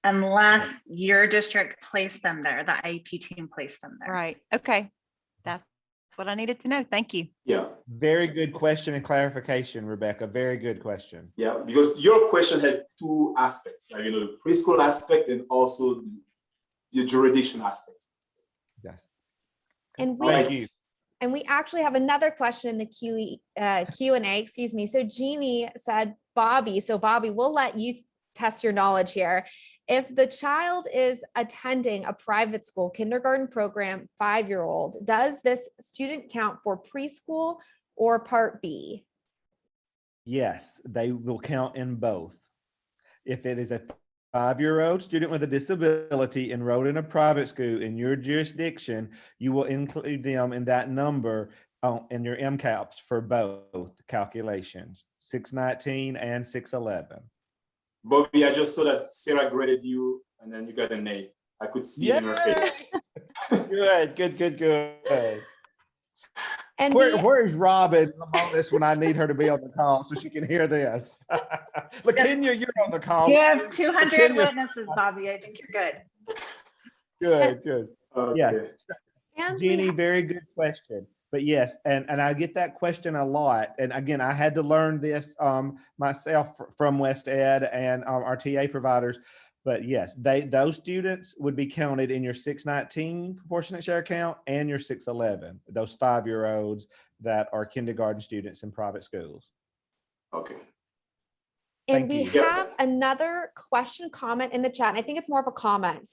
unless your district placed them there, the IEP team placed them there. Right. Okay. That's what I needed to know. Thank you. Yeah. Very good question and clarification, Rebecca. Very good question. Yeah. Because your question had two aspects, like, the preschool aspect and also the jurisdiction aspect. Yes. And Thank you. And we actually have another question in the Q&A, excuse me. So Jeannie said, Bobby, we'll let you test your knowledge here. If the child is attending a private school kindergarten program, 5-year-old, does this student count for preschool or Part B? Yes, they will count in both. If it is a 5-year-old student with a disability enrolled in a private school in your jurisdiction, you will include them in that number in your MCAPs for both calculations, 619 and 611. Bobby, I just saw that Sarah graded you and then you got an A. I could see it in her face. Good. And Where is Robin on this when I need her to be on the call so she can hear this? LaKenya, you're on the call. You have 200 LaKenya's- witnesses, Bobby. I think you're good. Good. Okay. Yes. and Jeannie, very good question. But yes, and I get that question a lot. And again, I had to learn this myself from West Ed and our TA providers. But yes, those students would be counted in your 619 proportionate share count and your 611, those 5-year-olds that are kindergarten students in private schools. Okay. And Thank we you. have another question comment in the chat. And I think it's more of a comment.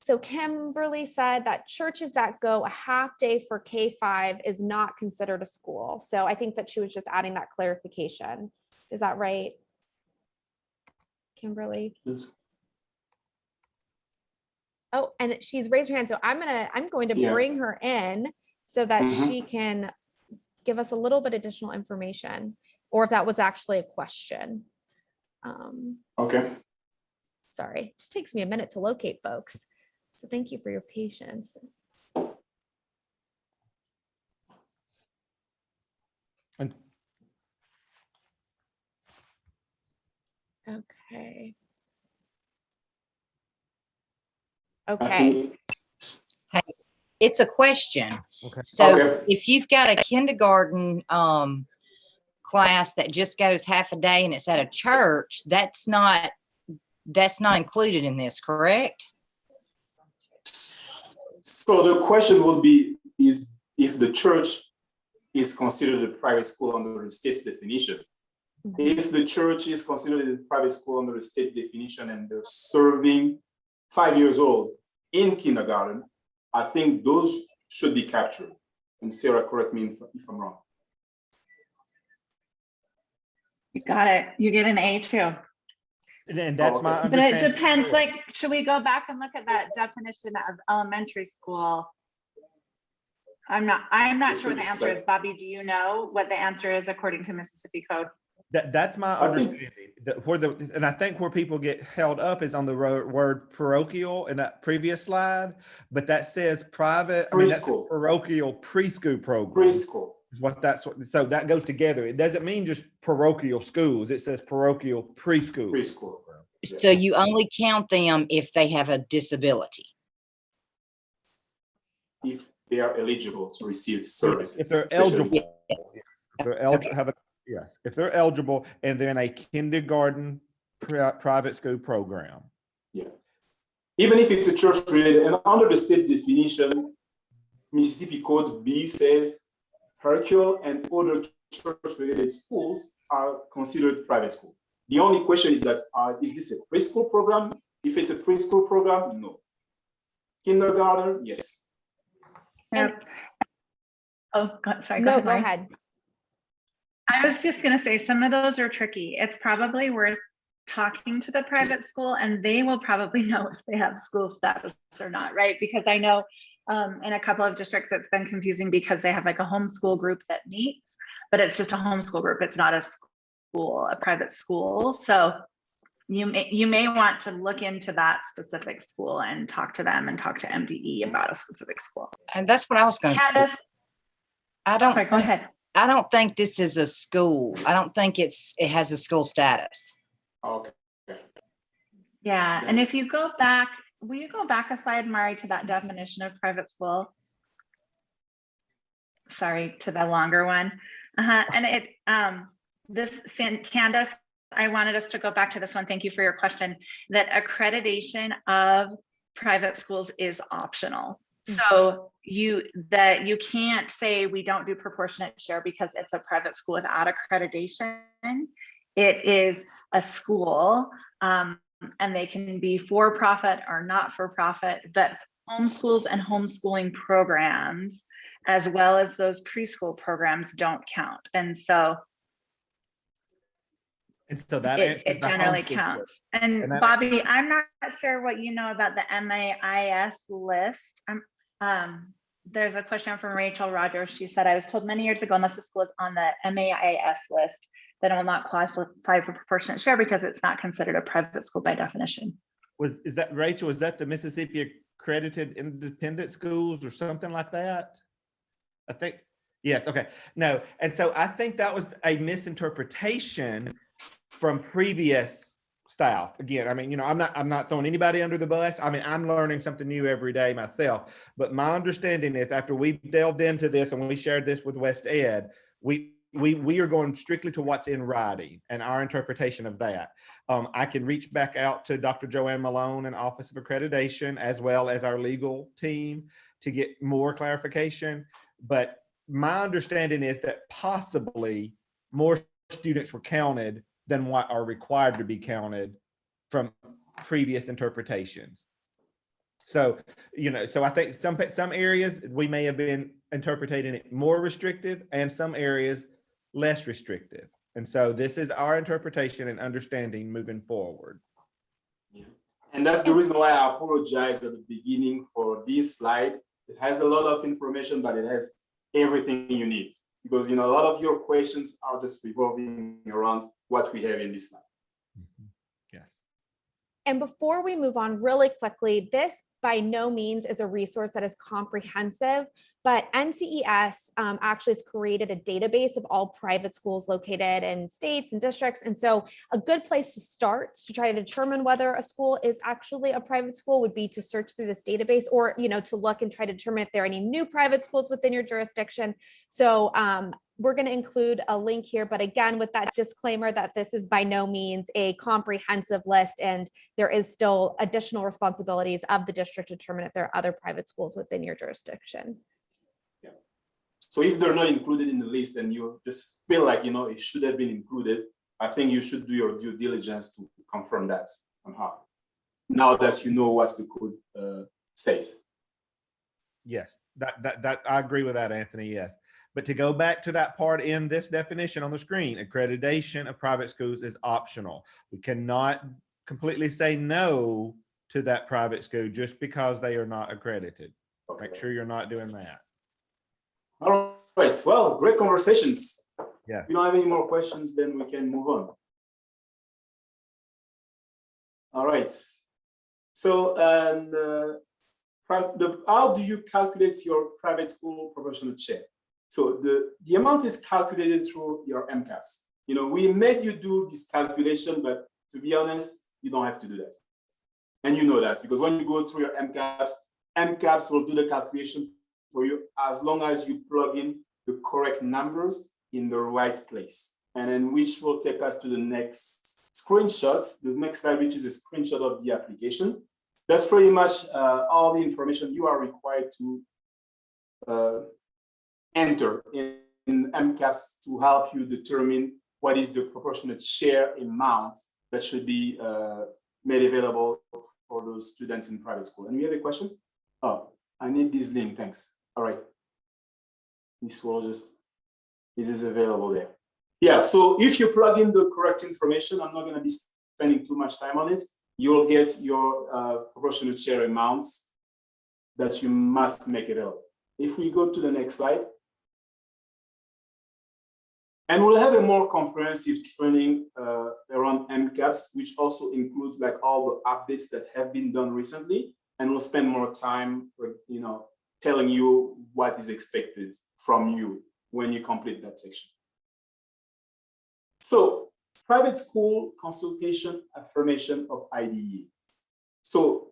So Kimberly said that churches that go a half day for K-5 is not considered a school. So I think that she was just adding that clarification. Is that right, Kimberly? Yes. Oh, and she's raised her hand. So I'm going to Yeah. bring her in so that Mhm. she can give us a little bit additional information, or if that was actually a question. Okay. Sorry, it just takes me a minute to locate folks. So thank you for your patience. And Okay. I Okay. think It's a question. Okay. So Okay. if you've got a kindergarten class that just goes half a day and it's at a church, that's not included in this, correct? So the question would be, is if the church is considered a private school under the state's definition. If the church is considered a private school under the state definition and they're serving 5 years old in kindergarten, I think those should be captured. And Sarah, correct me if I'm wrong. You got it. You get an A too. And that's my Okay. But it understanding. depends, like, should we go back and look at that definition of elementary school? I'm not sure what the answer is. Bobby, do you know what the answer is according to Mississippi code? That's my I think- understanding. And I think where people get held up is on the word parochial in that previous slide, but that says private, I mean, that's a Preschool. parochial preschool program. Preschool. Is what so that goes together. It doesn't mean just parochial schools. It says parochial preschool. Preschool. So you only count them if they have a disability. If they are eligible to receive services. If they're especially- eligible. Yes. If they're eligible, yes, if they're eligible and they're in a kindergarten private school program. Yeah. Even if it's a church related, and under the state definition, Mississippi Code B says parochial and other church related schools are considered private school. The only question is that, is this a preschool program? If it's a preschool program, no. Kindergarten, yes. Yep. Oh, sorry. No, go Mari. ahead. I was just going to say some of those are tricky. It's probably worth talking to the private school, and they will probably know if they have school status or not, right? Because I know in a couple of districts it's been confusing because they have like a homeschool group that meets, but it's just a homeschool group. It's not a school, a private school. So you may want to look into that specific school and talk to them and talk to MDE about a specific school. And that's what I was going to say. Candace, sorry, go ahead. I don't think this is a school. I don't think it has a school status. Okay. Yeah, and if you go back, will you go back a slide, Mari, to that definition of private school? Sorry, to the longer one. And it, Candace, I wanted us to go back to this one. Thank you for your question. That accreditation of private schools is optional. So you can't say we don't do proportionate share because it's a private school without accreditation. It is a school, and they can be for profit or not for profit, but homeschools and homeschooling programs, as well as those preschool programs, don't count. And so that it generally counts. And Bobby, I'm not sure what you know about the MAIS list. There's a question from Rachel Rogers. She said, I was told many years ago, unless the school is on the MAIS list, then it will not qualify for proportionate share because it's not considered a private school by definition. Is that Rachel? Is that the Mississippi Accredited Independent Schools or something like that? I think, yes, okay. No, and so I think that was a misinterpretation from previous staff. Again, I mean, you know, I'm not throwing anybody under the bus. I mean, I'm learning something new every day myself. But my understanding is after we delved into this and we shared this with West Ed, we are going strictly to what's in writing and our interpretation of that. I can reach back out to Dr. Joanne Malone and Office of Accreditation, as well as our legal team, to get more clarification. But my understanding is that possibly more students were counted than what are required to be counted from previous interpretations. So, you know, so I think some areas we may have been interpreting it more restrictive and some areas less restrictive. And so this is our interpretation and understanding moving forward. Yeah. And that's the reason why I apologize at the beginning for this slide. It has a lot of information, but it has everything you need. Because, you know, a lot of your questions are just revolving around what we have in this slide. Mm-hmm. Yes. And before we move on really quickly, this by no means is a resource that is comprehensive, but NCES actually has created a database of all private schools located in states and districts. And so a good place to start to try to determine whether a school is actually a private school would be to search through this database, or, you know, to look and try to determine if there are any new private schools within your jurisdiction. So we're going to include a link here, but again, with that disclaimer that this is by no means a comprehensive list, and there is still additional responsibilities of the district to determine if there are other private schools within your jurisdiction. Yeah. So if they're not included in the list and you just feel like, you know, it should have been included, I think you should do your due diligence to confirm that somehow. Now that you know what the code says. Yes, that I agree with that, Anthony. Yes. But to go back to that part in this definition on the screen, accreditation of private schools is optional. We cannot completely say no to that private school just because they are not accredited. Okay. Make sure you're not doing that. All right, well, great conversations. Yeah. If you don't have any more questions, then we can move on. All right. So, how do you calculate your private school proportionate share? So the amount is calculated through your MCAPs. You know, we made you do this calculation, but to be honest, you don't have to do that. And you know that because when you go through your MCAPs will do the calculation for you as long as you plug in the correct numbers in the right place. And then which will take us to the next screenshots, the next slide, which is a screenshot of the application. That's pretty much all the information you are required to enter in MCAPs to help you determine what is the proportionate share amount that should be made available for those students in private school. And we have a question? Oh, I need this link, thanks. All right. This is available there. Yeah, so if you plug in the correct information, I'm not going to be spending too much time on it. You will get your proportionate share amounts that you must make available. If we go to the next slide, and we'll have a more comprehensive training around MCAPs, which also includes like all the updates that have been done recently, and we'll spend more time, telling you what is expected from you when you complete that section. So, private school consultation affirmation of IDE. So,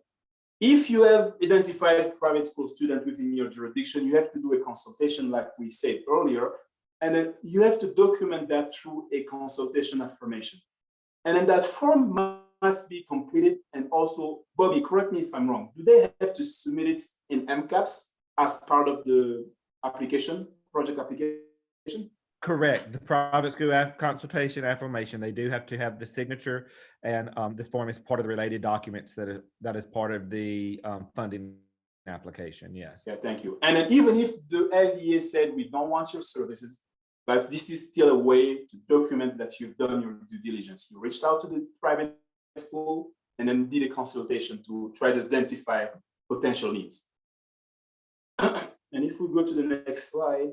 if you have identified private school student within your jurisdiction, you have to do a consultation like we said earlier, and then you have to document that through a consultation affirmation. And then that form must be completed. And also, Bobby, correct me if I'm wrong, do they have to submit it in MCAPs as part of the application, project application? Correct. The private school consultation affirmation, they do have to have the signature, and this form is part of the related documents that is part of the funding application. Yes. Yeah, thank you. And then even if the LEA said we don't want your services, but this is still a way to document that you've done your due diligence. You reached out to the private school and then did a consultation to try to identify potential needs. And if we go to the next slide,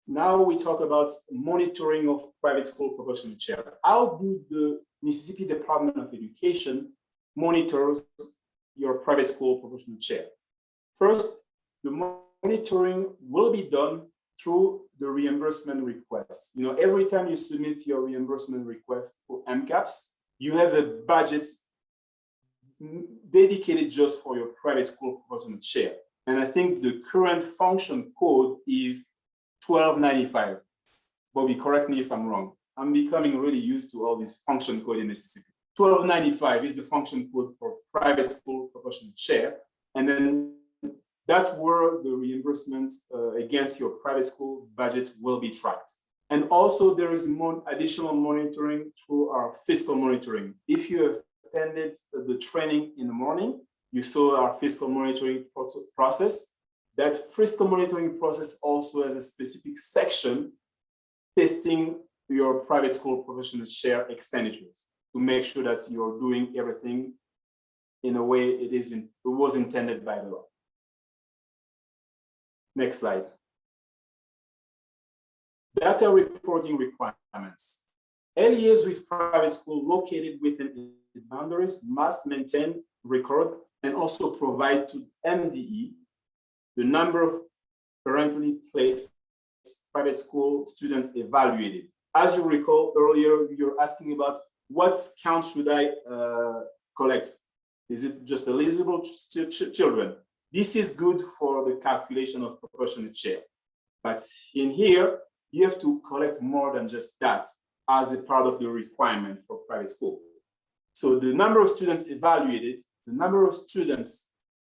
now we talk about monitoring of private school proportionate share. How do the Mississippi Department of Education monitors your private school proportionate share? First, the monitoring will be done through the reimbursement request. Every time you submit your reimbursement request for MCAPs, you have a budget dedicated just for your private school proportionate share. And I think the current function code is 1295. Bobby, correct me if I'm wrong. I'm becoming really used to all these function code in Mississippi. 1295 is the function code for private school proportionate share. And then that's where the reimbursements against your private school budget will be tracked. And also there is more additional monitoring through our fiscal monitoring. If you have attended the training in the morning, you saw our fiscal monitoring process. That fiscal monitoring process also has a specific section testing your private school proportionate share expenditures to make sure that you're doing everything in a way it was intended by the law. Next slide. Data reporting requirements. LEAs with private school located within its boundaries must maintain, record, and also provide to MDE the number of currently placed private school students evaluated. As you recall earlier, you're asking about what count should I collect? Is it just eligible children? This is good for the calculation of proportionate share. But in here, you have to collect more than just that as a part of the requirement for private school. So the number of students evaluated, the number of students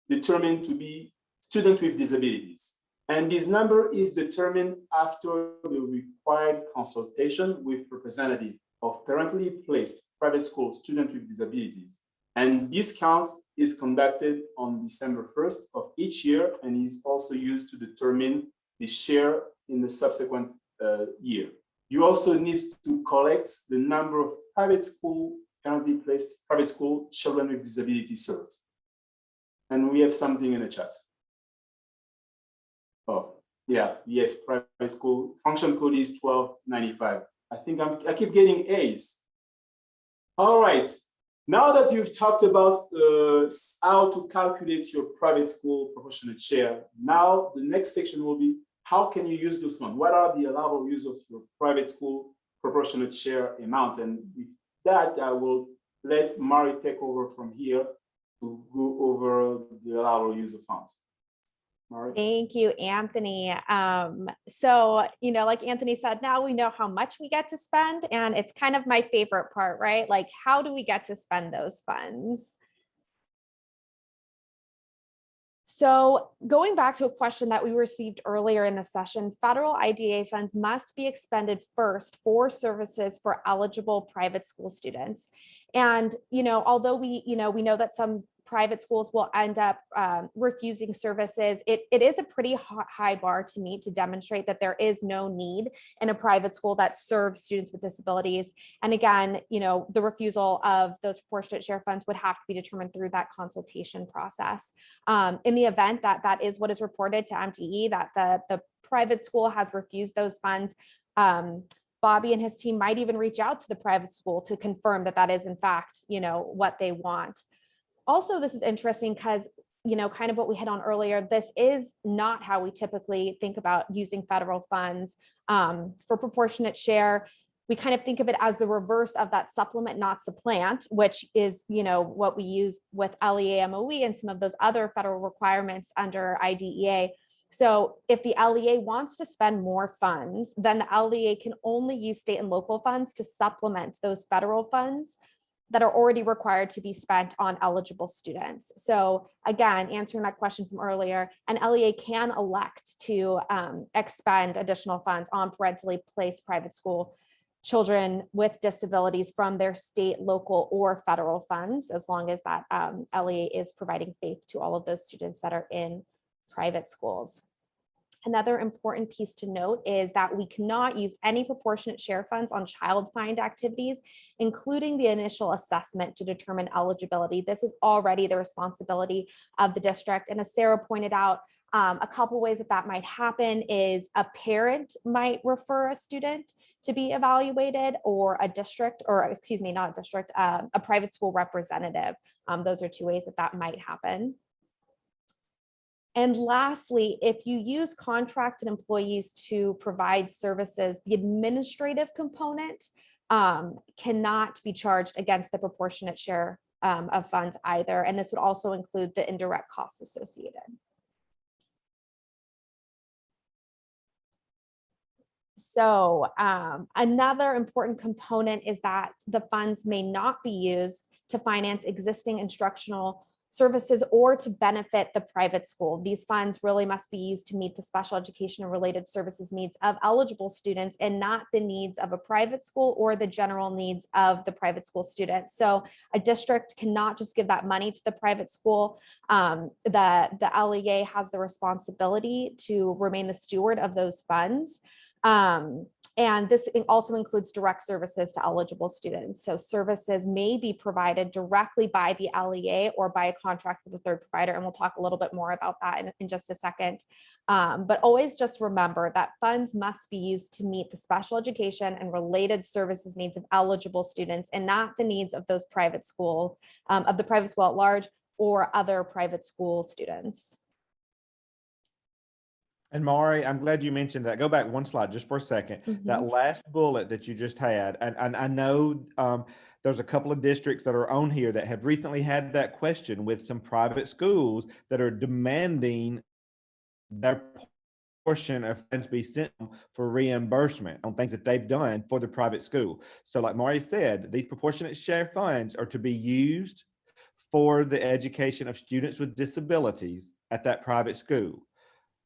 determined to be students with disabilities. And this number is determined after the required consultation with representative of parentally placed private school students with disabilities. And this count is conducted on December 1st of each year and is also used to determine the share in the subsequent year. You also need to collect the number of private school, currently placed private school children with disabilities served. And we have something in the chat. Oh, yeah, yes, private school function code is 1295. I think I keep getting A's. All right. Now that you've talked about how to calculate your private school proportionate share, now the next section will be how can you use this one? What are the allowable use of your private school proportionate share amount? And with that, I will let's Mari take over from here to go over the allowable use of funds. Mari? Thank you, Anthony. So, like Anthony said, now we know how much we get to spend, and it's kind of my favorite part, right? Like, how do we get to spend those funds? So going back to a question that we received earlier in the session, federal IDEA funds must be expended first for services for eligible private school students. And, although we know that some private schools will end up refusing services, it is a pretty high bar to meet to demonstrate that there is no need in a private school that serves students with disabilities. And again, the refusal of those proportionate share funds would have to be determined through that consultation process. In the event that that is what is reported to MDE, that the private school has refused those funds, Bobby and his team might even reach out to the private school to confirm that that is in fact, what they want. Also, this is interesting because, kind of what we hit on earlier, this is not how we typically think about using federal funds for proportionate share. We kind of think of it as the reverse of that supplement, not supplant, which is, what we use with LEA MOE and some of those other federal requirements under IDEA. So if the LEA wants to spend more funds, then the LEA can only use state and local funds to supplement those federal funds that are already required to be spent on eligible students. So again, answering that question from earlier, an LEA can elect to expend additional funds on parentally placed private school children with disabilities from their state, local, or federal funds, as long as that LEA is providing FAPE to all of those students that are in private schools. Another important piece to note is that we cannot use any proportionate share funds on child find activities, including the initial assessment to determine eligibility. This is already the responsibility of the district. And as Sarah pointed out, a couple ways that might happen is a parent might refer a student to be evaluated, or a district, or excuse me, not a district, a private school representative. Those are two ways that might happen. And lastly, if you use contracted employees to provide services, the administrative component cannot be charged against the proportionate share of funds either. And this would also include the indirect costs associated. So another important component is that the funds may not be used to finance existing instructional services or to benefit the private school. These funds really must be used to meet the special education and related services needs of eligible students, and not the needs of a private school or the general needs of the private school students. So a district cannot just give that money to the private school. The LEA has the responsibility to remain the steward of those funds. And this also includes direct services to eligible students. So services may be provided directly by the LEA or by a contract with a third provider. And we'll talk a little bit more about that in just a second. But always just remember that funds must be used to meet the special education and related services needs of eligible students, and not the needs of those private school, of the private school at large or other private school students. And Mari, I'm glad you mentioned that. Go back one slide just for a second. That last bullet that you just had, and I know there's a couple of districts that are on here that have recently had that question with some private schools that are demanding their portion of funds be sent for reimbursement on things that they've done for the private school. So like Mari said, these proportionate share funds are to be used for the education of students with disabilities at that private school.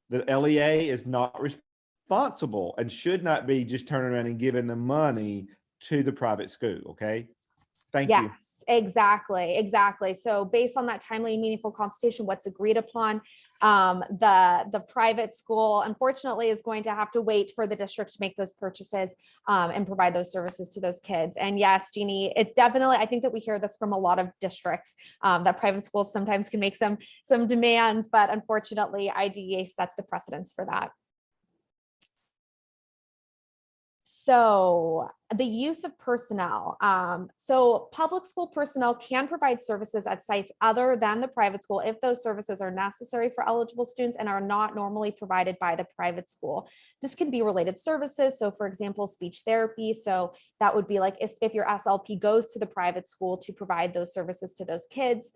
The LEA is not responsible and should not be just turning around and giving the money to the private school. Okay. Thank you. Yes, exactly. So based on that timely and meaningful consultation, what's agreed upon, the private school unfortunately is going to have to wait for the district to make those purchases and provide those services to those kids. And yes, Jeannie, it's definitely, I think that we hear this from a lot of districts, that private schools sometimes can make some demands, but unfortunately IDEA sets the precedence for that. So the use of personnel. So public school personnel can provide services at sites other than the private school if those services are necessary for eligible students and are not normally provided by the private school. This can be related services. So for example, speech therapy. So that would be like if your SLP goes to the private school to provide those services to those kids.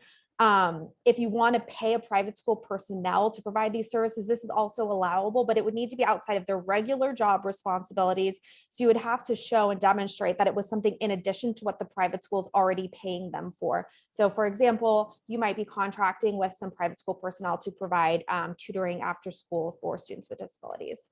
If you want to pay a private school personnel to provide these services, this is also allowable, but it would need to be outside of their regular job responsibilities. So you would have to show and demonstrate that it was something in addition to what the private school is already paying them for. So for example, you might be contracting with some private school personnel to provide tutoring after school for students with disabilities.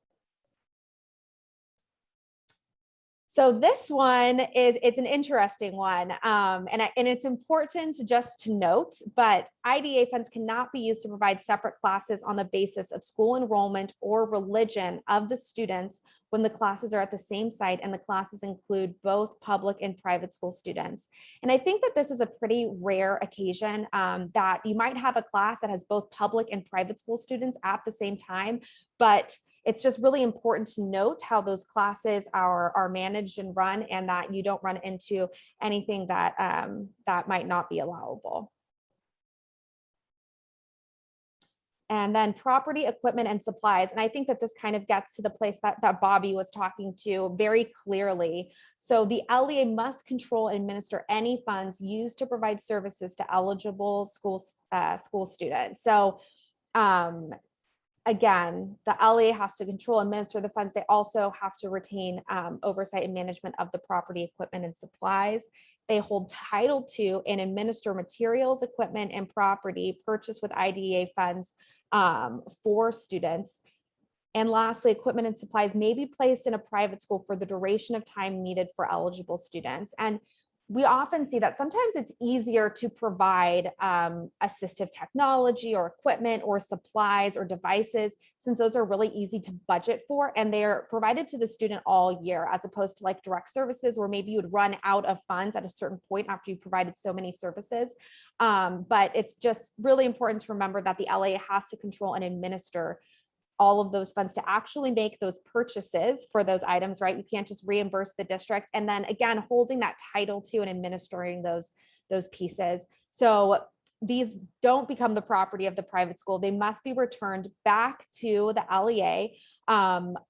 So this one it's an interesting one. And it's important just to note, but IDA funds cannot be used to provide separate classes on the basis of school enrollment or religion of the students when the classes are at the same site and the classes include both public and private school students. And I think that this is a pretty rare occasion that you might have a class that has both public and private school students at the same time, but it's just really important to note how those classes are managed and run, and that you don't run into anything that that might not be allowable. And then property, equipment, and supplies. And I think that this kind of gets to the place that Bobby was talking to very clearly. So the LEA must control and administer any funds used to provide services to eligible school students. So again, the LEA has to control and administer the funds. They also have to retain oversight and management of the property, equipment, and supplies. They hold title to and administer materials, equipment, and property purchased with IDEA funds for students. And lastly, equipment and supplies may be placed in a private school for the duration of time needed for eligible students. And we often see that sometimes it's easier to provide assistive technology or equipment or supplies or devices, since those are really easy to budget for and they're provided to the student all year, as opposed to like direct services where maybe you would run out of funds at a certain point after you provided so many services. But it's just really important to remember that the LEA has to control and administer all of those funds to actually make those purchases for those items, right? You can't just reimburse the district. And then again, holding that title to and administering those pieces. So these don't become the property of the private school. They must be returned back to the LEA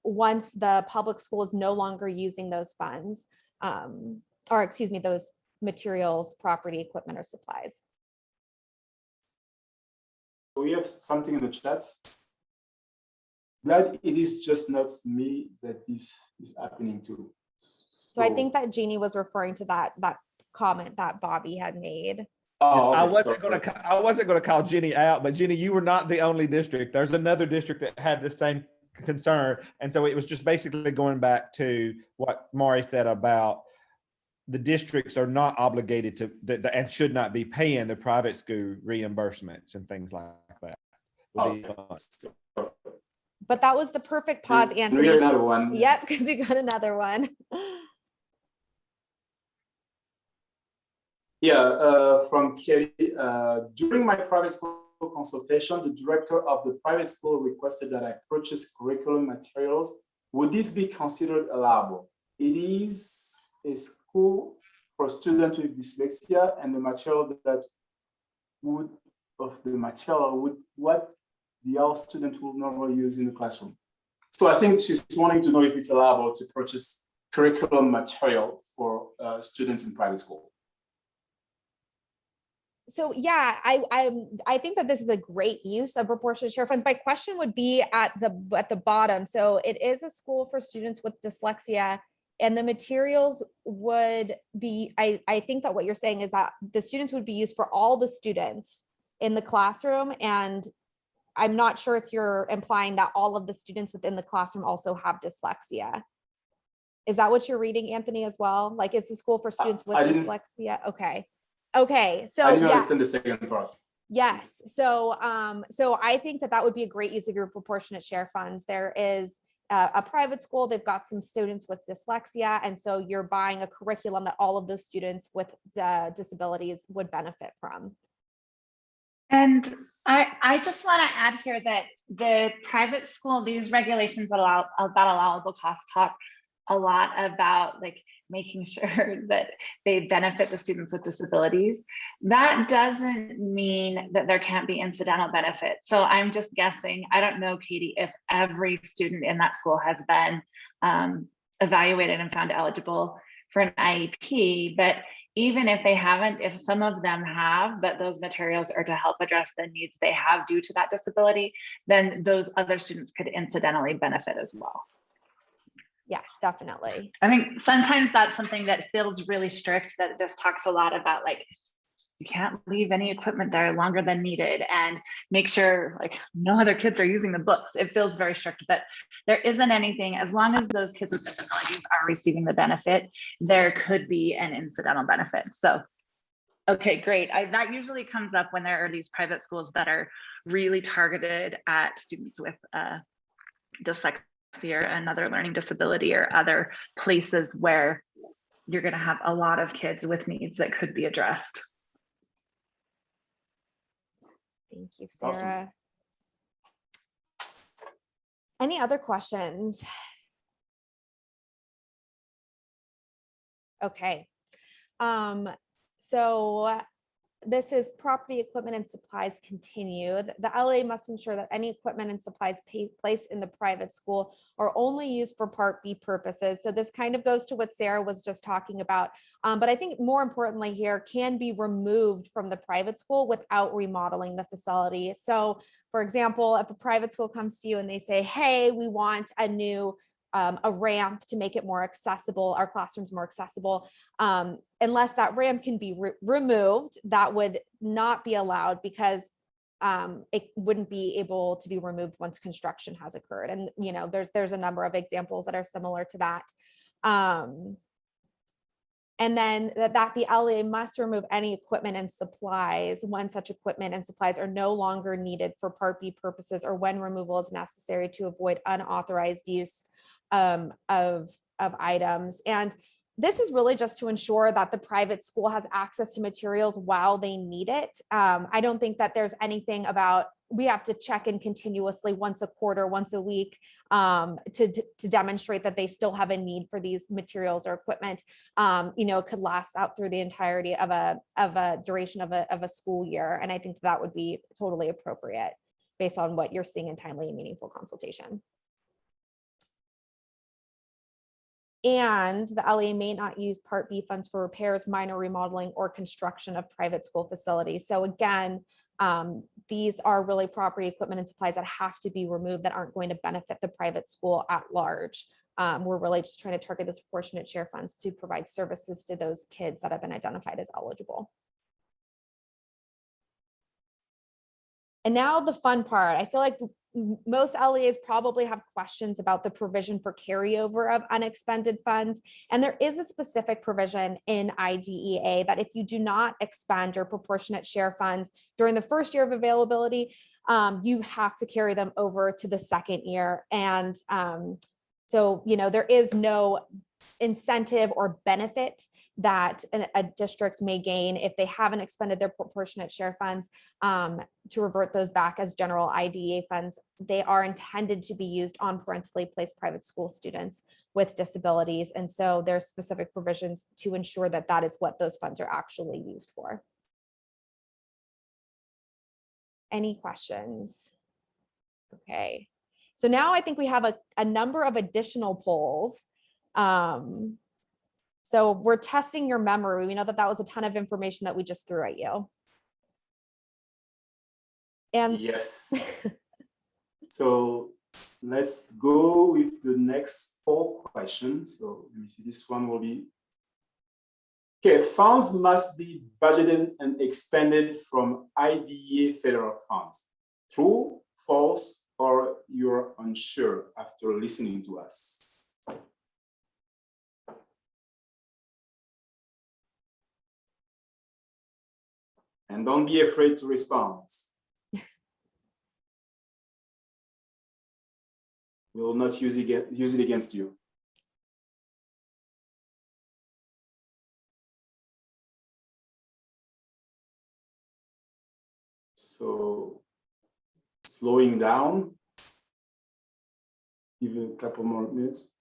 once the public school is no longer using those funds, or excuse me, those materials, property, equipment, or supplies. We have something in the chats. Glad it is just not me that this is happening to. So I think that Jeannie was referring to that comment that Bobby had made. Oh, I okay, wasn't sorry. going to call Jenny out, but Jenny, you were not the only district. There's another district that had the same concern, and so it was just basically going back to what Maury said about the districts are not obligated to and should not be paying the private school reimbursements and things like that. But that was the perfect pause, And Anthony. we got another one. Yep, because you got another one. Yeah, from Kelly. During my private school consultation, the director of the private school requested that I purchase curriculum materials. Would this be considered allowable? It is a school for students with dyslexia, and the material what the all student will normally use in the classroom. So I think she's wanting to know if it's allowable to purchase curriculum material for students in private school. So yeah, I think that this is a great use of proportionate share funds. My question would be at the bottom. So it is a school for students with dyslexia, and the materials would be, I think that what you're saying is that the students would be used for all the students in the classroom. And I'm not sure if you're implying that all of the students within the classroom also have dyslexia. Is that what you're reading, Anthony, as well? Like, it's a school for students with dyslexia? Okay. So I didn't understand the second part. Yes. So I think that would be a great use of your proportionate share funds. There is a private school, they've got some students with dyslexia. And so you're buying a curriculum that all of those students with disabilities would benefit from. And I just want to add here that the private school, these regulations about allowable cost talk a lot about like making sure that they benefit the students with disabilities. That doesn't mean that there can't be incidental benefits. So I'm just guessing, I don't know, Katie, if every student in that school has been evaluated and found eligible for an IEP, but even if they haven't, if some of them have, but those materials are to help address the needs they have due to that disability, then those other students could incidentally benefit as well. Yes, definitely. I think sometimes that's something that feels really strict, that this talks a lot about, like, you can't leave any equipment there longer than needed, and make sure like no other kids are using the books. It feels very strict, but there isn't anything, as long as those kids with disabilities are receiving the benefit, there could be an incidental benefit. So, okay, great. That usually comes up when there are these private schools that are really targeted at students with dyslexia or another learning disability, or other places where you're going to have a lot of kids with needs that could be addressed. Thank you, Sarah. Awesome. Any other questions? Okay. So this is property, equipment, and supplies continued. The LEA must ensure that any equipment and supplies placed in the private school are only used for Part B purposes. So this kind of goes to what Sarah was just talking about. But I think more importantly here, can be removed from the private school without remodeling the facility. So for example, if a private school comes to you and they say, hey, we want a new a ramp to make it more accessible, our classrooms more accessible. Unless that ramp can be removed, that would not be allowed, because it wouldn't be able to be removed once construction has occurred. And you know, there's a number of examples that are similar to that. And then that the LEA must remove any equipment and supplies when such equipment and supplies are no longer needed for Part B purposes, or when removal is necessary to avoid unauthorized use of items. And this is really just to ensure that the private school has access to materials while they need it. I don't think that there's anything about, we have to check in continuously once a quarter, once a week, to demonstrate that they still have a need for these materials or equipment. You know, it could last out through the entirety of a duration of a school year. And I think that would be totally appropriate based on what you're seeing in timely and meaningful consultation. And the LEA may not use Part B funds for repairs, minor remodeling, or construction of private school facilities. So again, these are really property, equipment, and supplies that have to be removed, that aren't going to benefit the private school at large. We're really just trying to target those proportionate share funds to provide services to those kids that have been identified as eligible. And now the fun part. I feel like most LEAs probably have questions about the provision for carryover of unexpended funds. And there is a specific provision in IDEA that if you do not expend your proportionate share funds during the first year of availability, you have to carry them over to the second year. And so, you know, there is no incentive or benefit that a district may gain if they haven't expended their proportionate share funds to revert those back as general IDEA funds. They are intended to be used on parentally placed private school students with disabilities. And so there's specific provisions to ensure that that is what those funds are actually used for. Any questions? Okay. So now I think we have a number of additional polls. So we're testing your memory. We know that that was a ton of information that we just threw at you. And yes. So let's go with the next poll question. So let me see, this one will be, okay, funds must be budgeted and expended from IDEA federal funds. True, false, or you're unsure after listening to us? And don't be afraid to respond. We will not use it against you. So slowing down, give it a couple more minutes.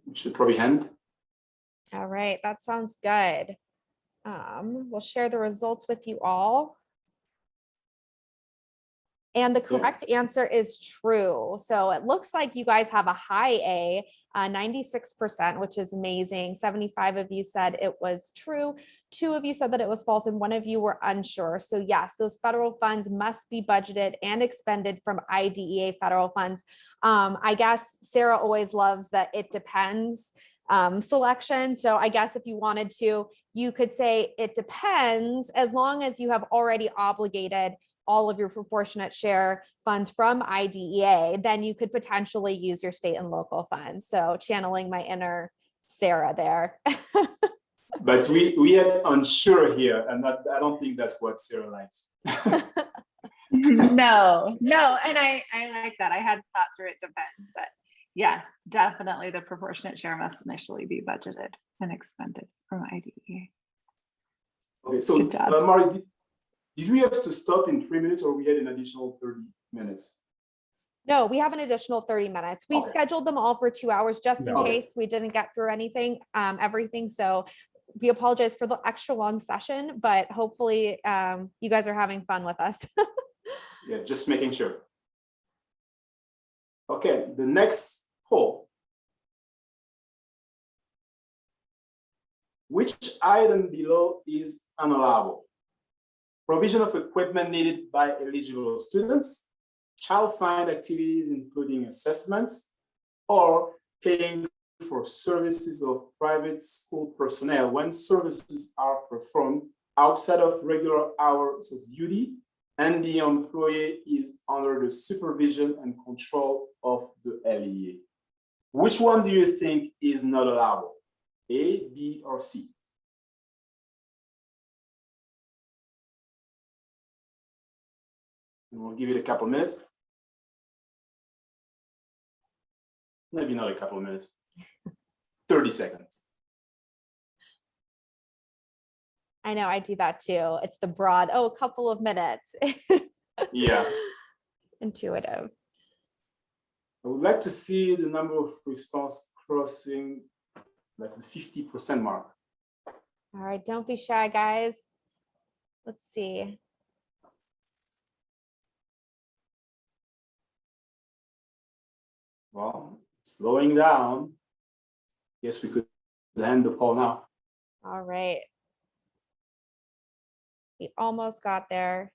we should probably end. All right, that sounds good. We'll share the results with you all. And the correct answer is true. So it looks like you guys have a high A, 96%, which is amazing. 75 of you said it was true. 2 of you said that it was false, and 1 of you were unsure. So yes, those federal funds must be budgeted and expended from IDEA federal funds. I guess Sarah always loves that it depends selection. So I guess if you wanted to, you could say it depends as long as you have already obligated all of your proportionate share funds from IDEA, then you could potentially use your state and local funds. So channeling my inner Sarah there. But we had unsure here, and I don't think that's what Sarah likes. No, and I like that. I had thought through it depends, but yes, definitely the proportionate share must initially be budgeted and expended from IDEA. Okay, so Good job. Mari, did we have to stop in 3 minutes, or we had an additional 30 minutes? No, we have an additional 30 minutes. We Okay. scheduled them all for 2 hours just in Okay. case we didn't get through everything. So we apologize for the extra long session, but hopefully you guys are having fun with us. Yeah, just making sure. Okay, the next poll. Which item below is unallowable? Provision of equipment needed by eligible students, child find activities including assessments, or paying for services of private school personnel when services are performed outside of regular hours of duty and the employee is under the supervision and control of the LEA. Which one do you think is not allowable? A, B, or C? And we'll give it a couple minutes. Maybe not a couple of minutes. 30 seconds. I know I do that too. It's the broad, a couple of minutes. Yeah. Intuitive. I would like to see the number of response crossing like the 50% mark. All right, don't be shy, guys. Let's see. Well, slowing down. Yes, we could end the poll now. All right. We almost got there.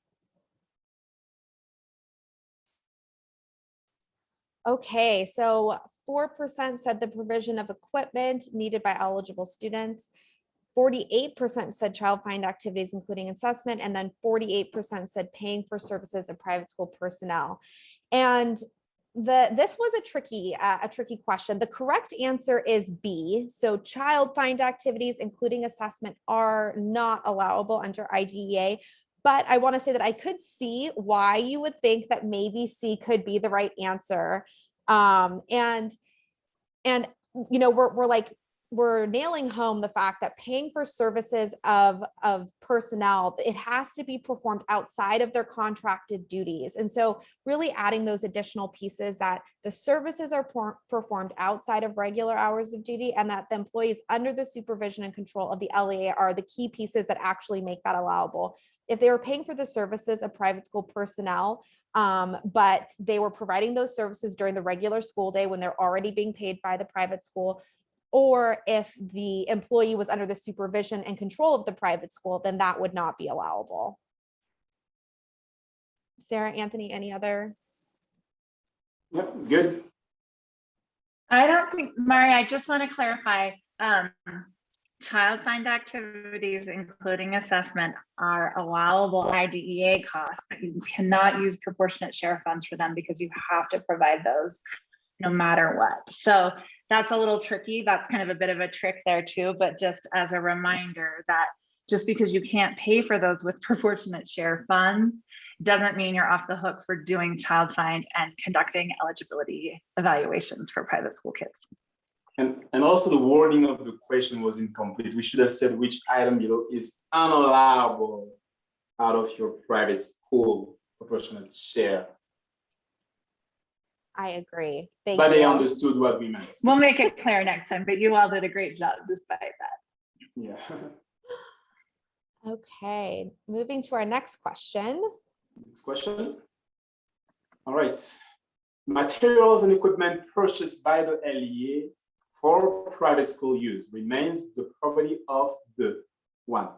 Okay, so 4% said the provision of equipment needed by eligible students. 48% said child find activities, including assessment, and then 48% said paying for services of private school personnel. And this was a tricky question. The correct answer is B. So child find activities, including assessment, are not allowable under IDEA. But I want to say that I could see why you would think that maybe C could be the right answer. And you know, we're nailing home the fact that paying for services of personnel, it has to be performed outside of their contracted duties. And so really adding those additional pieces that the services are performed outside of regular hours of duty and that the employees under the supervision and control of the LEA are the key pieces that actually make that allowable. If they were paying for the services of private school personnel, but they were providing those services during the regular school day when they're already being paid by the private school, or if the employee was under the supervision and control of the private school, then that would not be allowable. Sarah, Anthony, any other? Yep, good. I don't think, Mari, I just want to clarify, child find activities, including assessment, are allowable IDEA costs, but you cannot use proportionate share funds for them because you have to provide those no matter what. So that's a little tricky. That's kind of a bit of a trick there too, but just as a reminder that just because you can't pay for those with proportionate share funds doesn't mean you're off the hook for doing child find and conducting eligibility evaluations for private school kids. And also the wording of the question was incomplete. We should have said which item below is unallowable out of your private school proportionate share. I agree. Thank but they you. understood what we meant. We'll make it clear next time, but you all did a great job despite that. Yeah. Okay, moving to our next question. Next question. All right. Materials and equipment purchased by the LEA for private school use remains the property of the one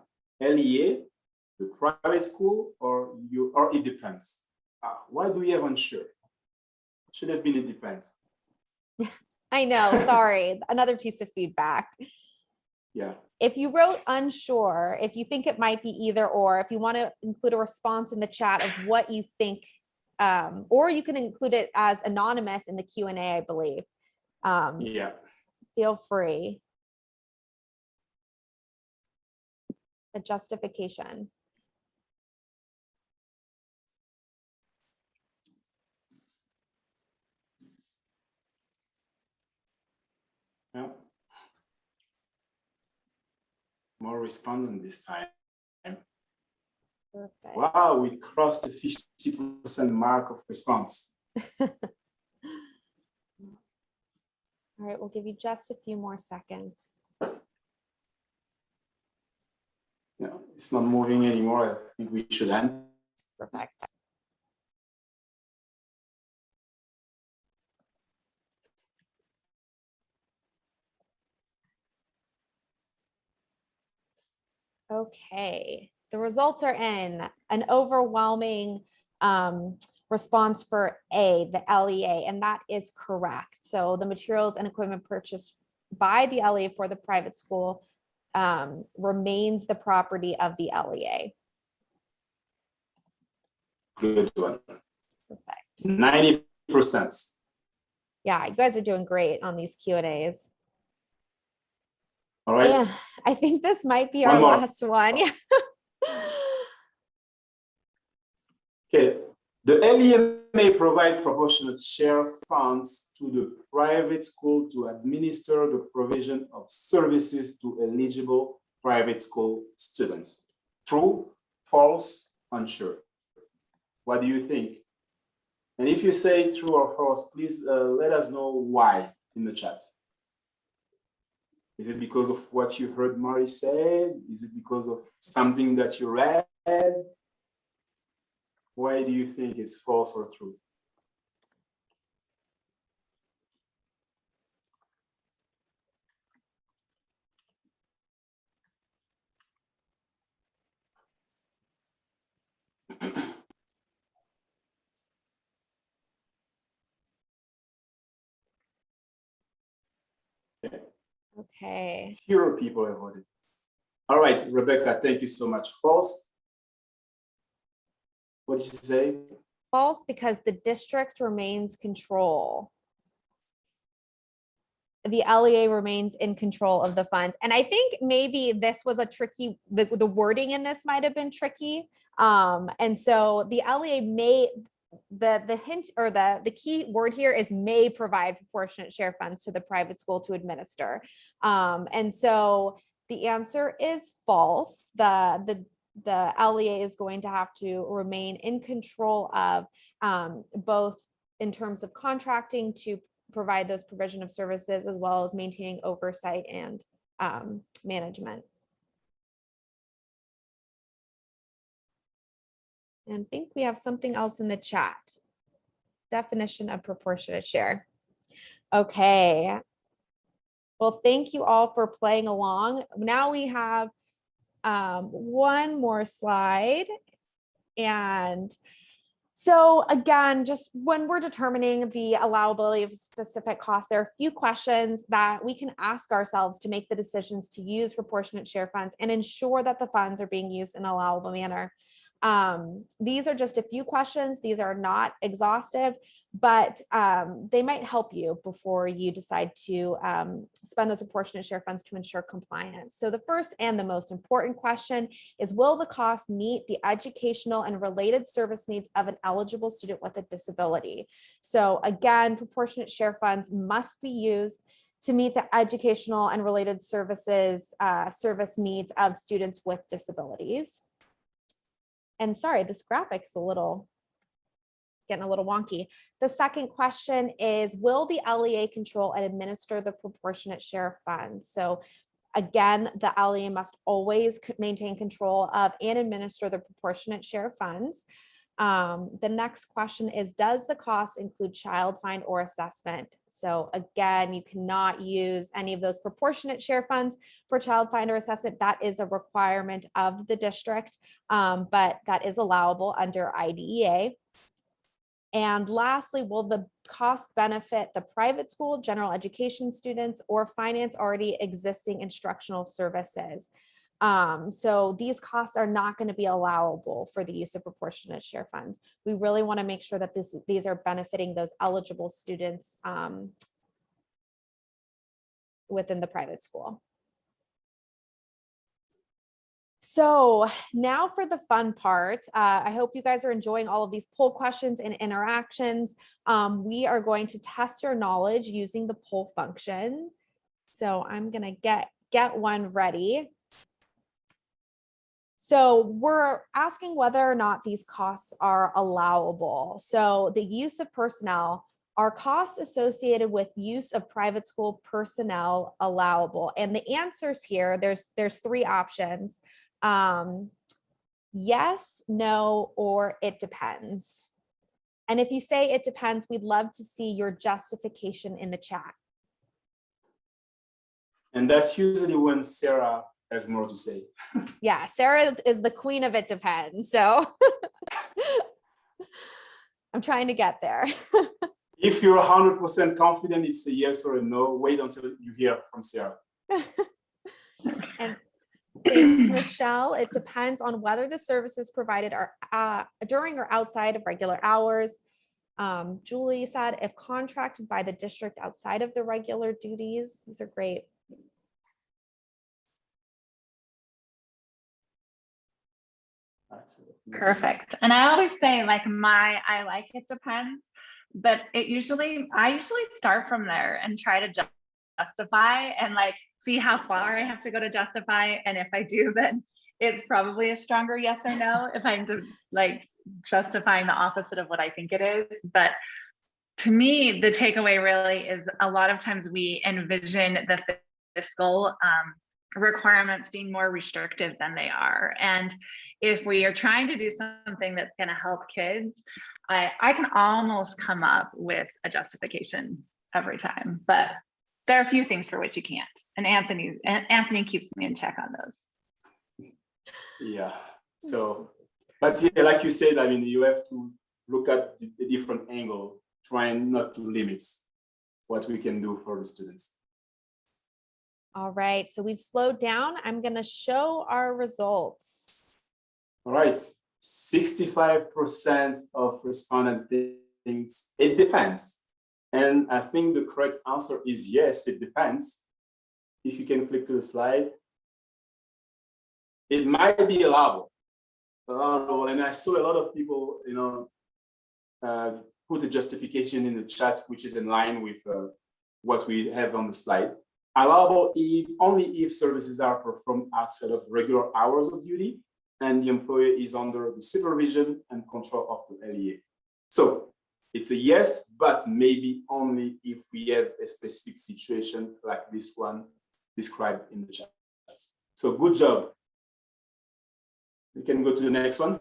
LEA, the private school, or it depends. Why do we have unsure? Should have been it depends. I know, sorry, another piece of feedback. Yeah. If you wrote unsure, if you think it might be either or, if you want to include a response in the chat of what you think, or you can include it as anonymous in the Q&A, I believe. Yeah. Feel free. A justification. Yeah. More respondent this time. Perfect. Wow, we crossed the 50% mark of response. All right, we'll give you just a few more seconds. Yeah, it's not moving anymore. I think we should end. Perfect. Okay, the results are in. An overwhelming response for A, the LEA, and that is correct. So the materials and equipment purchased by the LEA for the private school remains the property of the LEA. Good one. Perfect. 90%. Yeah, you guys are doing great on these Q&As. All right. Yeah, I think this might be One our more. last one. Yeah. Okay. The LEA may provide proportionate share funds to the private school to administer the provision of services to eligible private school students. True, false, unsure. What do you think? And if you say true or false, please let us know why in the chat. Is it because of what you heard Mari say? Is it because of something that you read? Why do you think it's false or true? Okay. Fewer people have voted. All right, Rebecca, thank you so much. False. What did you say? False, because the district remains control. The LEA remains in control of the funds. And I think maybe this was a tricky, the wording in this might have been tricky. And so the LEA may, the hint or the key word here is may provide proportionate share funds to the private school to administer. And so the answer is false. The LEA is going to have to remain in control of both in terms of contracting to provide those provision of services, as well as maintaining oversight and management. And I think we have something else in the chat. Definition of proportionate share. Okay. Well, thank you all for playing along. Now we have one more slide. And so again, just when we're determining the allowability of specific costs, there are a few questions that we can ask ourselves to make the decisions to use proportionate share funds and ensure that the funds are being used in an allowable manner. These are just a few questions. These are not exhaustive, but they might help you before you decide to spend those proportionate share funds to ensure compliance. So the first and the most important question is, will the cost meet the educational and related service needs of an eligible student with a disability? So again, proportionate share funds must be used to meet the educational and related services service needs of students with disabilities. And sorry, this graphic is a little getting a little wonky. The second question is, will the LEA control and administer the proportionate share of funds? So again, the LEA must always maintain control of and administer the proportionate share of funds. The next question is, does the cost include child find or assessment? So again, you cannot use any of those proportionate share funds for child find or assessment. That is a requirement of the district, but that is allowable under IDEA. And lastly, will the cost benefit the private school, general education students, or finance already existing instructional services? So these costs are not going to be allowable for the use of proportionate share funds. We really want to make sure that these are benefiting those eligible students within the private school. So now for the fun part. I hope you guys are enjoying all of these poll questions and interactions. We are going to test your knowledge using the poll function. So I'm going to get one ready. So we're asking whether or not these costs are allowable. So the use of personnel, are costs associated with use of private school personnel allowable? And the answers here, there's three options. Yes, no, or it depends. And if you say it depends, we'd love to see your justification in the chat. And that's usually when Sarah has more to say. Yeah, Sarah is the queen of it depends. So I'm trying to get there. If you're 100% confident it's a yes or a no, wait until you hear from Sarah. And thanks, Michelle. It depends on whether the services provided are during or outside of regular hours. Julie said if contracted by the district outside of the regular duties. These are great. Perfect. And I always say like I like it depends, but I usually start from there and try to justify and like see how far I have to go to justify. And if I do, then it's probably a stronger yes or no if I'm like justifying the opposite of what I think it is. But to me, the takeaway really is a lot of times we envision the fiscal requirements being more restrictive than they are. And if we are trying to do something that's going to help kids, I can almost come up with a justification every time, but there are a few things for which you can't. And Anthony keeps me in check on those. Yeah. So, but yeah, like you said, I mean, you have to look at the different angle, trying not to limit what we can do for the students. All right, so we've slowed down. I'm going to show our results. All right, 65% of respondents thinks it depends. And I think the correct answer is yes, it depends. If you can flick to the slide. It might be allowable. And I saw a lot of people, put a justification in the chat, which is in line with what we have on the slide. Allowable only if services are performed outside of regular hours of duty and the employer is under the supervision and control of the LEA. So it's a yes, but maybe only if we have a specific situation like this one described in the chat. So good job. We can go to the next one.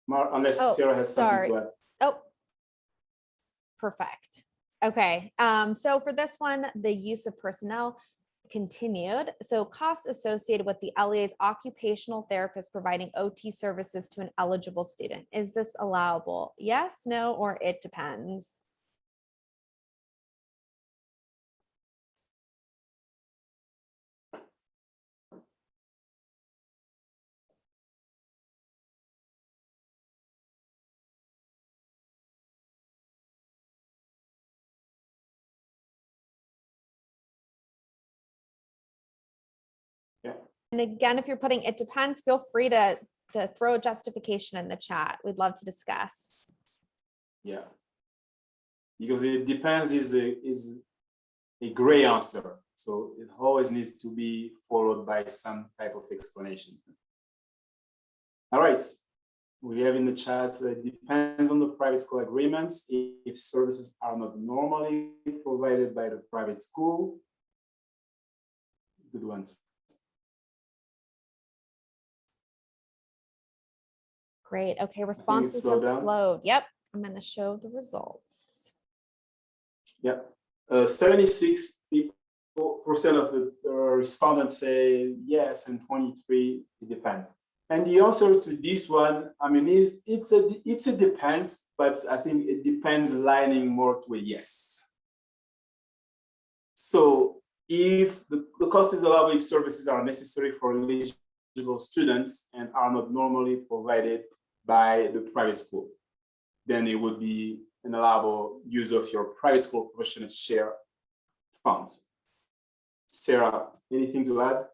Unless Sarah has something to add. Oh, perfect. Okay, so for this one, the use of personnel continued. So costs associated with the LEA's occupational therapist providing OT services to an eligible student. Is this allowable? Yes, no, or it depends. And again, if you're putting it depends, feel free to throw a justification in the chat. We'd love to discuss. Yeah, because it depends is a gray answer. So it always needs to be followed by some type of explanation. All right. We have in the chat, it depends on the private school agreements if services are not normally provided by the private school. Good ones. Great. Okay, responses slowed have down. slowed. Yep, I'm going to show the results. Yep. 76% of the respondents say yes, and 23 it depends. And the answer to this one, I mean, it's a depends, but I think it depends lining more to a yes. So if the cost is allowable if services are necessary for eligible students and are not normally provided by the private school, then it would be an allowable use of your private school proportionate share funds. Sarah, anything to add?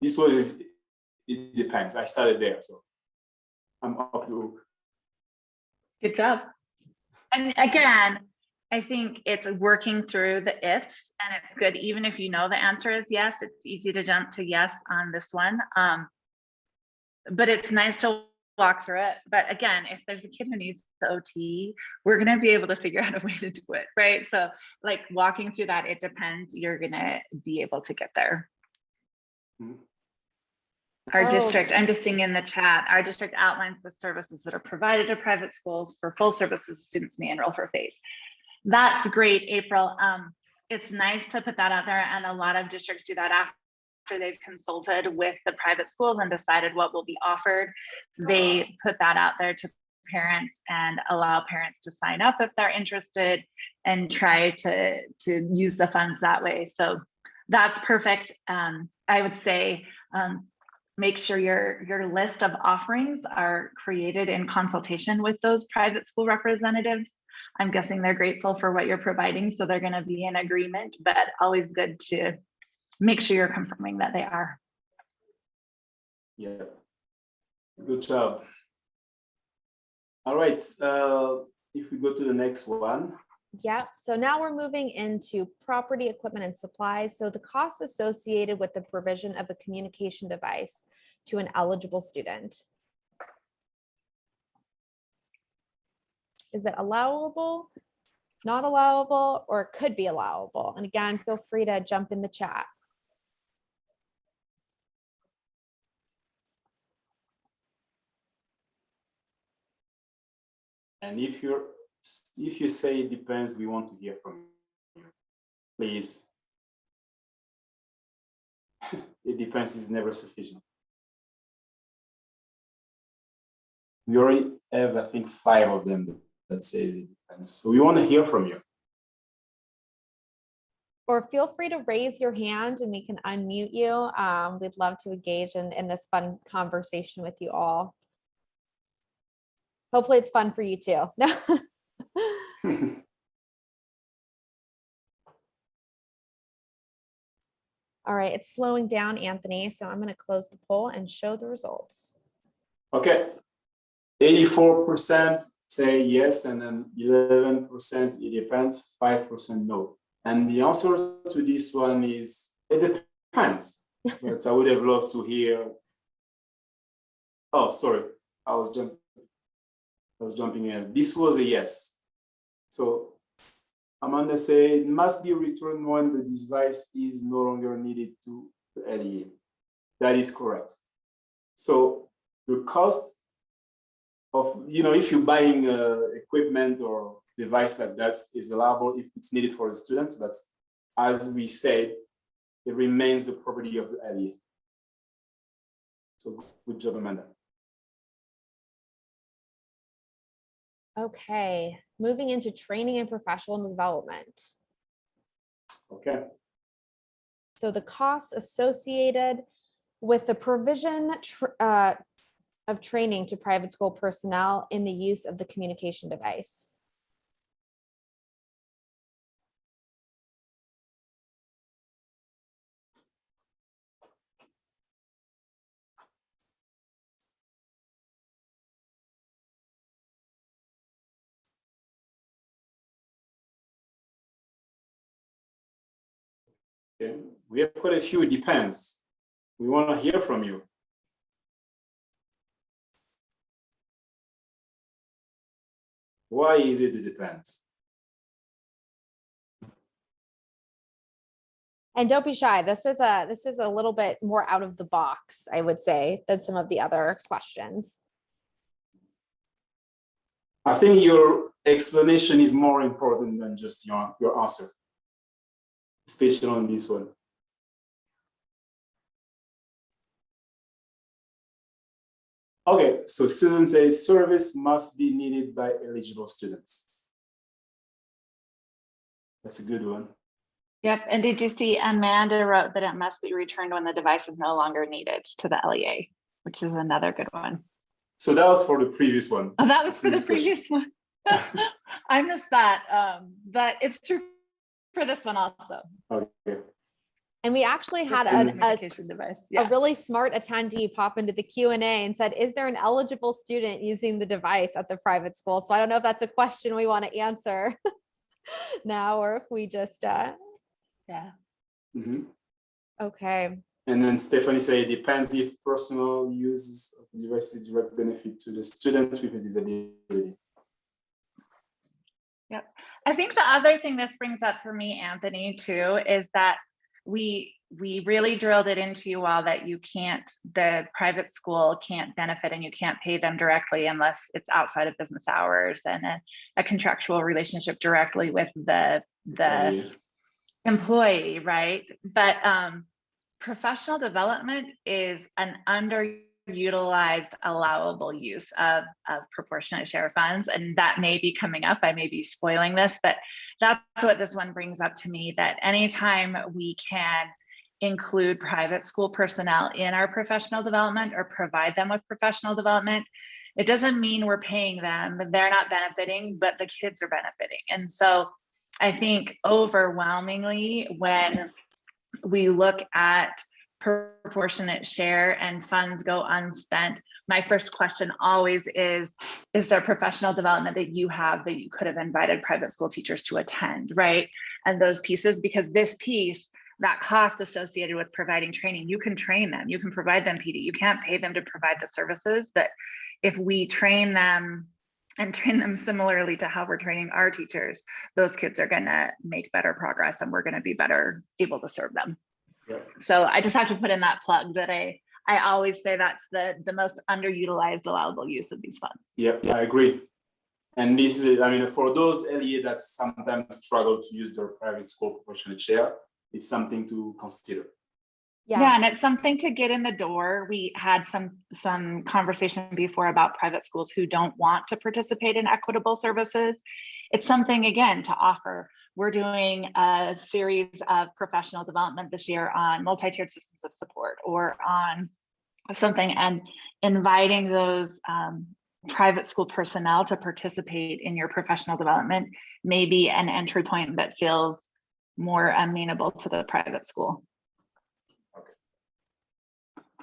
This was, it depends. I started there, so I'm off the hook. Good job. And again, I think it's working through the ifs, and it's good. Even if you know the answer is yes, it's easy to jump to yes on this one. But it's nice to walk through it. But again, if there's a kid who needs the OT, we're going to be able to figure out a way to do it, right? So like walking through that, it depends, you're going to be able to get there. Mhm. Our Oh. district, I'm just seeing in the chat, our district outlines the services that are provided to private schools. For full services, students may enroll for FAPE. That's great, April. It's nice to put that out there, and a lot of districts do that after they've consulted with the private schools and decided what will be offered. They put that out there to parents and allow parents to sign up if they're interested and try to use the funds that way. So that's perfect. I would say make sure your list of offerings are created in consultation with those private school representatives. I'm guessing they're grateful for what you're providing, so they're going to be in agreement, but always good to make sure you're confirming that they are. Yeah, good job. All right, if we go to the next one. Yep. So now we're moving into property, equipment, and supplies. So the costs associated with the provision of a communication device to an eligible student. Is it allowable, not allowable, or it could be allowable? And again, feel free to jump in the chat. And if you say it depends, we want to hear from you. Please. It depends is never sufficient. We already have, I think, 5 of them that say it depends. So we want to hear from you. Or feel free to raise your hand and we can unmute you. We'd love to engage in this fun conversation with you all. Hopefully it's fun for you too. All right, it's slowing down, Anthony. So I'm going to close the poll and show the results. Okay. 84% say yes, and then 11% it depends, 5% no. And the answer to this one is it depends. But I would have loved to hear. Oh, sorry, I was jumping in. This was a yes. So Amanda said it must be returned when the device is no longer needed to the LEA. That is correct. So the cost of, if you're buying equipment or device like that is allowable if it's needed for the students, but as we said, it remains the property of the LEA. So good job, Amanda. Okay, moving into training and professional development. Okay. So the costs associated with the provision of training to private school personnel in the use of the communication device. Okay. We have quite a few, it depends. We want to hear from you. Why is it depends? And don't be shy. This is a little bit more out of the box, I would say, than some of the other questions. I think your explanation is more important than just your answer, especially on this one. Okay, so students say service must be needed by eligible students. That's a good one. Yep. And did you see Amanda wrote that it must be returned when the device is no longer needed to the LEA, which is another good one. So that was for the previous one. Oh, that was for the Previous previous one. I missed that. But it's true for this one also. Okay. And we actually had Communication device. a Yeah. really smart attendee pop into the Q&A and said, is there an eligible student using the device at the private school? So I don't know if that's a question we want to answer now, or if we just, Yeah. Mhm. okay. And then Stephanie said it depends if personal use of the device is direct benefit to the student with a disability. Yep. I think the other thing this brings up for me, Anthony, too, is that we really drilled it into you all that the private school can't benefit and you can't pay them directly unless it's outside of business hours and a contractual relationship directly with the employee, right? But professional development is an underutilized allowable use of proportionate share funds, and that may be coming up. I may be spoiling this, but that's what this one brings up to me, that anytime we can include private school personnel in our professional development or provide them with professional development, it doesn't mean we're paying them, they're not benefiting, but the kids are benefiting. And so I think overwhelmingly when we look at proportionate share and funds go unspent, my first question always is there professional development that you have that you could have invited private school teachers to attend, right? And those pieces, because this piece, that cost associated with providing training, you can train them, you can provide them PD, you can't pay them to provide the services, but if we train them and train them similarly to how we're training our teachers, those kids are gonna make better progress and we're gonna be better able to serve them. Yep. So I just have to put in that plug that I always say that's the most underutilized allowable use of these funds. Yep, I agree. And this is, I mean, for those LEA that sometimes struggle to use their private school proportionate share, it's something to consider. Yeah, and it's something to get in the door. We had some conversation before about private schools who don't want to participate in equitable services. It's something, again, to offer. We're doing a series of professional development this year on multi-tiered systems of support or on something, and inviting those private school personnel to participate in your professional development may be an entry point that feels more amenable to the private school.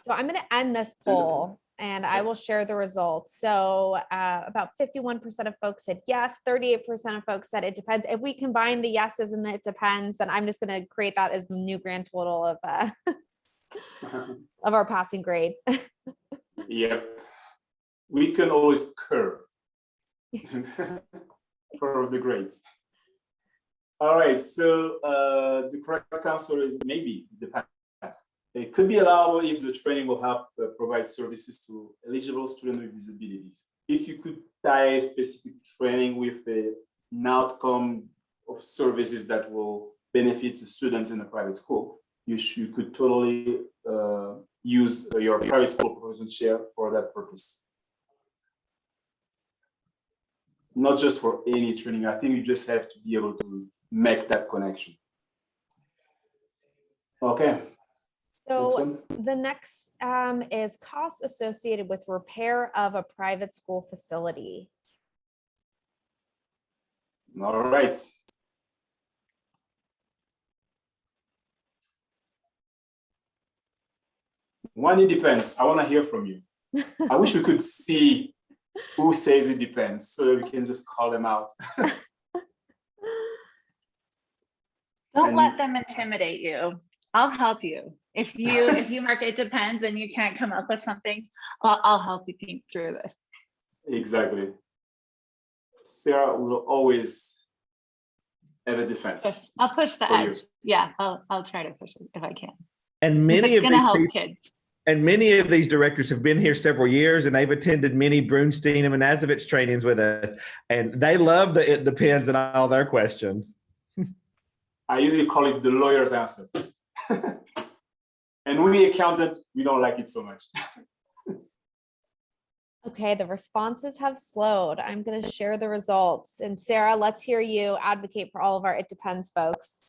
So I'm going to end this poll and I will share the results. So about 51% of folks said yes, 38% of folks said it depends. If we combine the yeses and the it depends, then I'm just going to create that as the new grand total of of our passing grade. Yep. We can always curve the grades. All right, so the correct answer is maybe it depends. It could be allowable if the training will help provide services to eligible students with disabilities. If you could tie specific training with an outcome of services that will benefit the students in the private school, you could totally use your private school proportionate share for that purpose. Not just for any training. I think you just have to be able to make that connection. Okay. So the next is costs associated with repair of a private school facility. All right. One, it depends. I want to hear from you. I wish we could see who says it depends so that we can just call them out. Don't let them intimidate you. I'll help you. If you mark it depends and you can't come up with something, I'll help you think through this. Exactly. Sarah will always have a defense. I'll push the For you. edge. Yeah, I'll try to push it if I can. And If many it's of gonna these help people, kids. and many of these directors have been here several years, and they've attended many Brunstein and Manazovich trainings with us, and they love the "it depends" and all their questions. I usually call it the lawyer's answer. And we accountant, we don't like it so much. Okay, the responses have slowed. I'm going to share the results. And Sarah, let's hear you advocate for all of our "it depends" folks.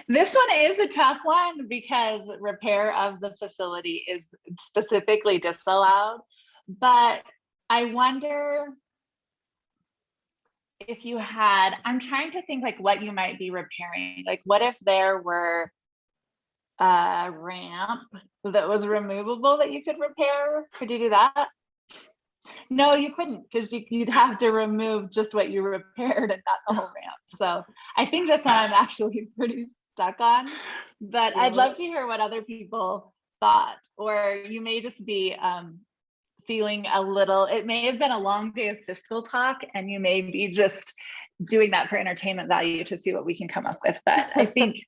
This one is a tough one because repair of the facility is specifically disallowed. But I wonder if you had, I'm trying to think like what you might be repairing. Like what if there were a ramp that was removable that you could repair? Could you do that? No, you couldn't, because you'd have to remove just what you repaired and not the whole ramp. So I think this one I'm actually pretty stuck on, but I'd love to hear what other people thought, or you may just be feeling a little, it may have been a long day of fiscal talk and you may be just doing that for entertainment value to see what we can come up with. But I think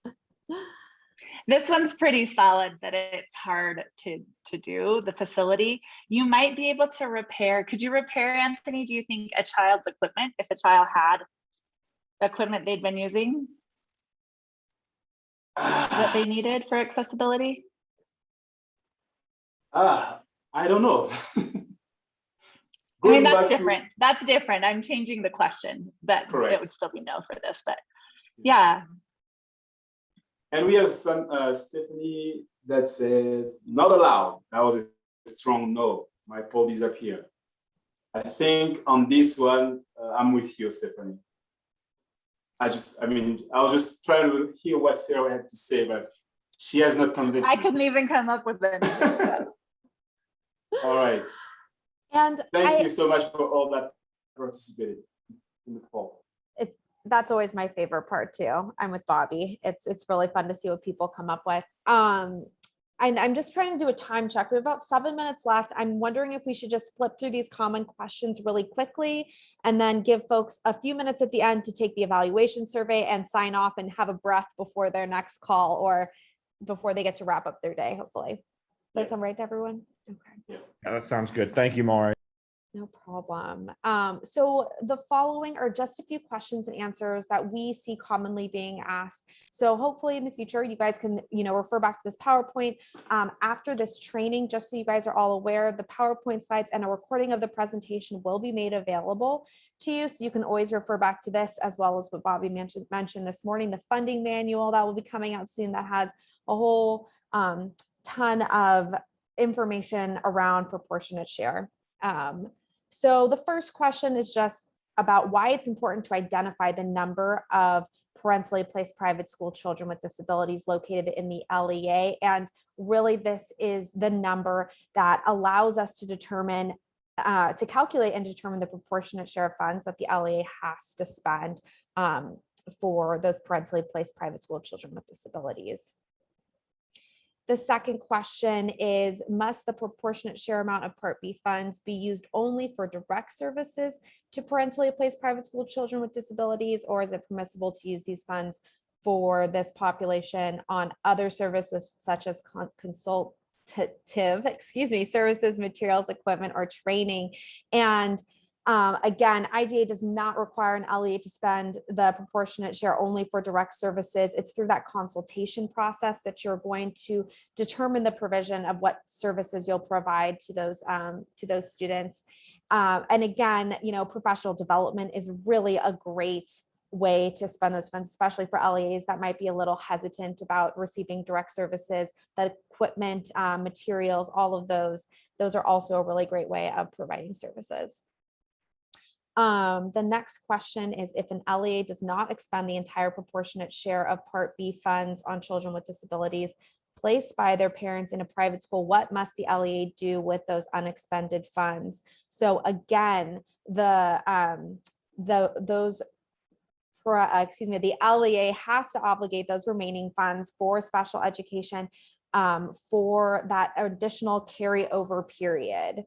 this one's pretty solid that it's hard to do, the facility. You might be able to repair, could you repair, Anthony, do you think, a child's equipment if a child had equipment they'd been using that they needed for accessibility? I don't know. I mean, Going that's back to- different. That's different. I'm changing the question, but it Correct. would still be no for this, but yeah. And we have some Stephanie that said not allowed. That was a strong no. My poll is up here. I think on this one, I'm with you, Stephanie. I was just trying to hear what Sarah had to say, but she has not convinced I me. couldn't even come up with anything. All right. And Thank you so much for all that participated in the poll. That's always my favorite part too. I'm with Bobby. It's really fun to see what people come up with. And I'm just trying to do a time check. We have about 7 minutes left. I'm wondering if we should just flip through these common questions really quickly and then give folks a few minutes at the end to take the evaluation survey and sign off and have a breath before their next call or before they get to wrap up their day, hopefully. Does that sound right to everyone? Okay. Yeah, that sounds good. Thank you, Maury. No problem. So the following are just a few questions and answers that we see commonly being asked. So hopefully in the future, you guys can, refer back to this PowerPoint after this training, just so you guys are all aware. The PowerPoint slides and a recording of the presentation will be made available to you. So you can always refer back to this, as well as what Bobby mentioned this morning, the funding manual that will be coming out soon that has a whole ton of information around proportionate share. So the first question is just about why it's important to identify the number of parentally placed private school children with disabilities located in the LEA. And really this is the number that allows us to determine, to calculate and determine the proportionate share of funds that the LEA has to spend for those parentally placed private school children with disabilities. The second question is, must the proportionate share amount of Part B funds be used only for direct services to parentally placed private school children with disabilities, or is it permissible to use these funds for this population on other services such as consultative, services, materials, equipment, or training? And again, IDA does not require an LEA to spend the proportionate share only for direct services. It's through that consultation process that you're going to determine the provision of what services you'll provide to those students. And again, professional development is really a great way to spend those funds, especially for LEAs that might be a little hesitant about receiving direct services. The equipment, materials, all of those are also a really great way of providing services. The next question is, if an LEA does not expend the entire proportionate share of Part B funds on children with disabilities placed by their parents in a private school, what must the LEA do with those unexpended funds? So again, the LEA has to obligate those remaining funds for special education for that additional carryover period.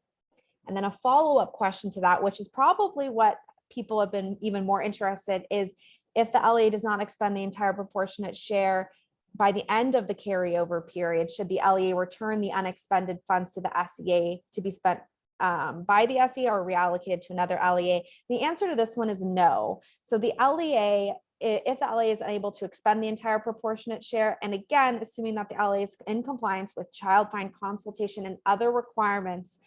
And then a follow-up question to that, which is probably what people have been even more interested, is if the LEA does not expend the entire proportionate share by the end of the carryover period, should the LEA return the unexpended funds to the SEA to be spent by the SEA or reallocated to another LEA? The answer to this one is no. So the LEA, if the LEA is unable to expend the entire proportionate share, and again, assuming that the LEA is in compliance with child find consultation and other requirements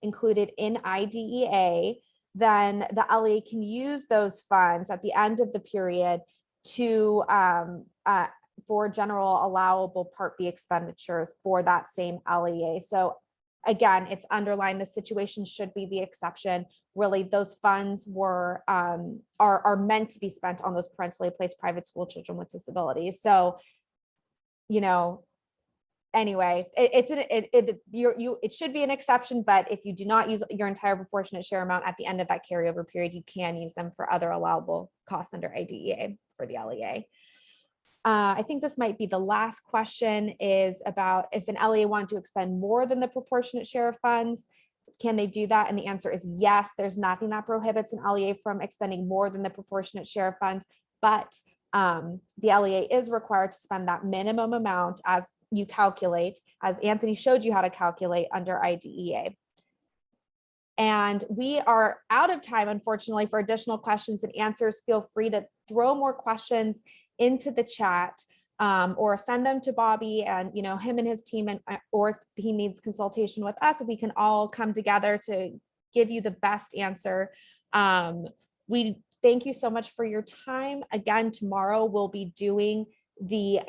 included in IDEA, then the LEA can use those funds at the end of the period to for general allowable Part B expenditures for that same LEA. So again, it's underlined the situation should be the exception. Really, those funds were are meant to be spent on those parentally placed private school children with disabilities. So, you know, anyway, it should be an exception, but if you do not use your entire proportionate share amount at the end of that carryover period, you can use them for other allowable costs under IDEA for the LEA. I think this might be the last question, is about if an LEA wanted to expend more than the proportionate share of funds, can they do that? And the answer is yes. There's nothing that prohibits an LEA from expending more than the proportionate share of funds, but the LEA is required to spend that minimum amount as you calculate, as Anthony showed you how to calculate under IDEA. And we are out of time, unfortunately, for additional questions and answers. Feel free to throw more questions into the chat or send them to Bobby and, you know, him and his team, and or if he needs consultation with us, we can all come together to give you the best answer. We thank you so much for your time. Again, tomorrow we'll be doing the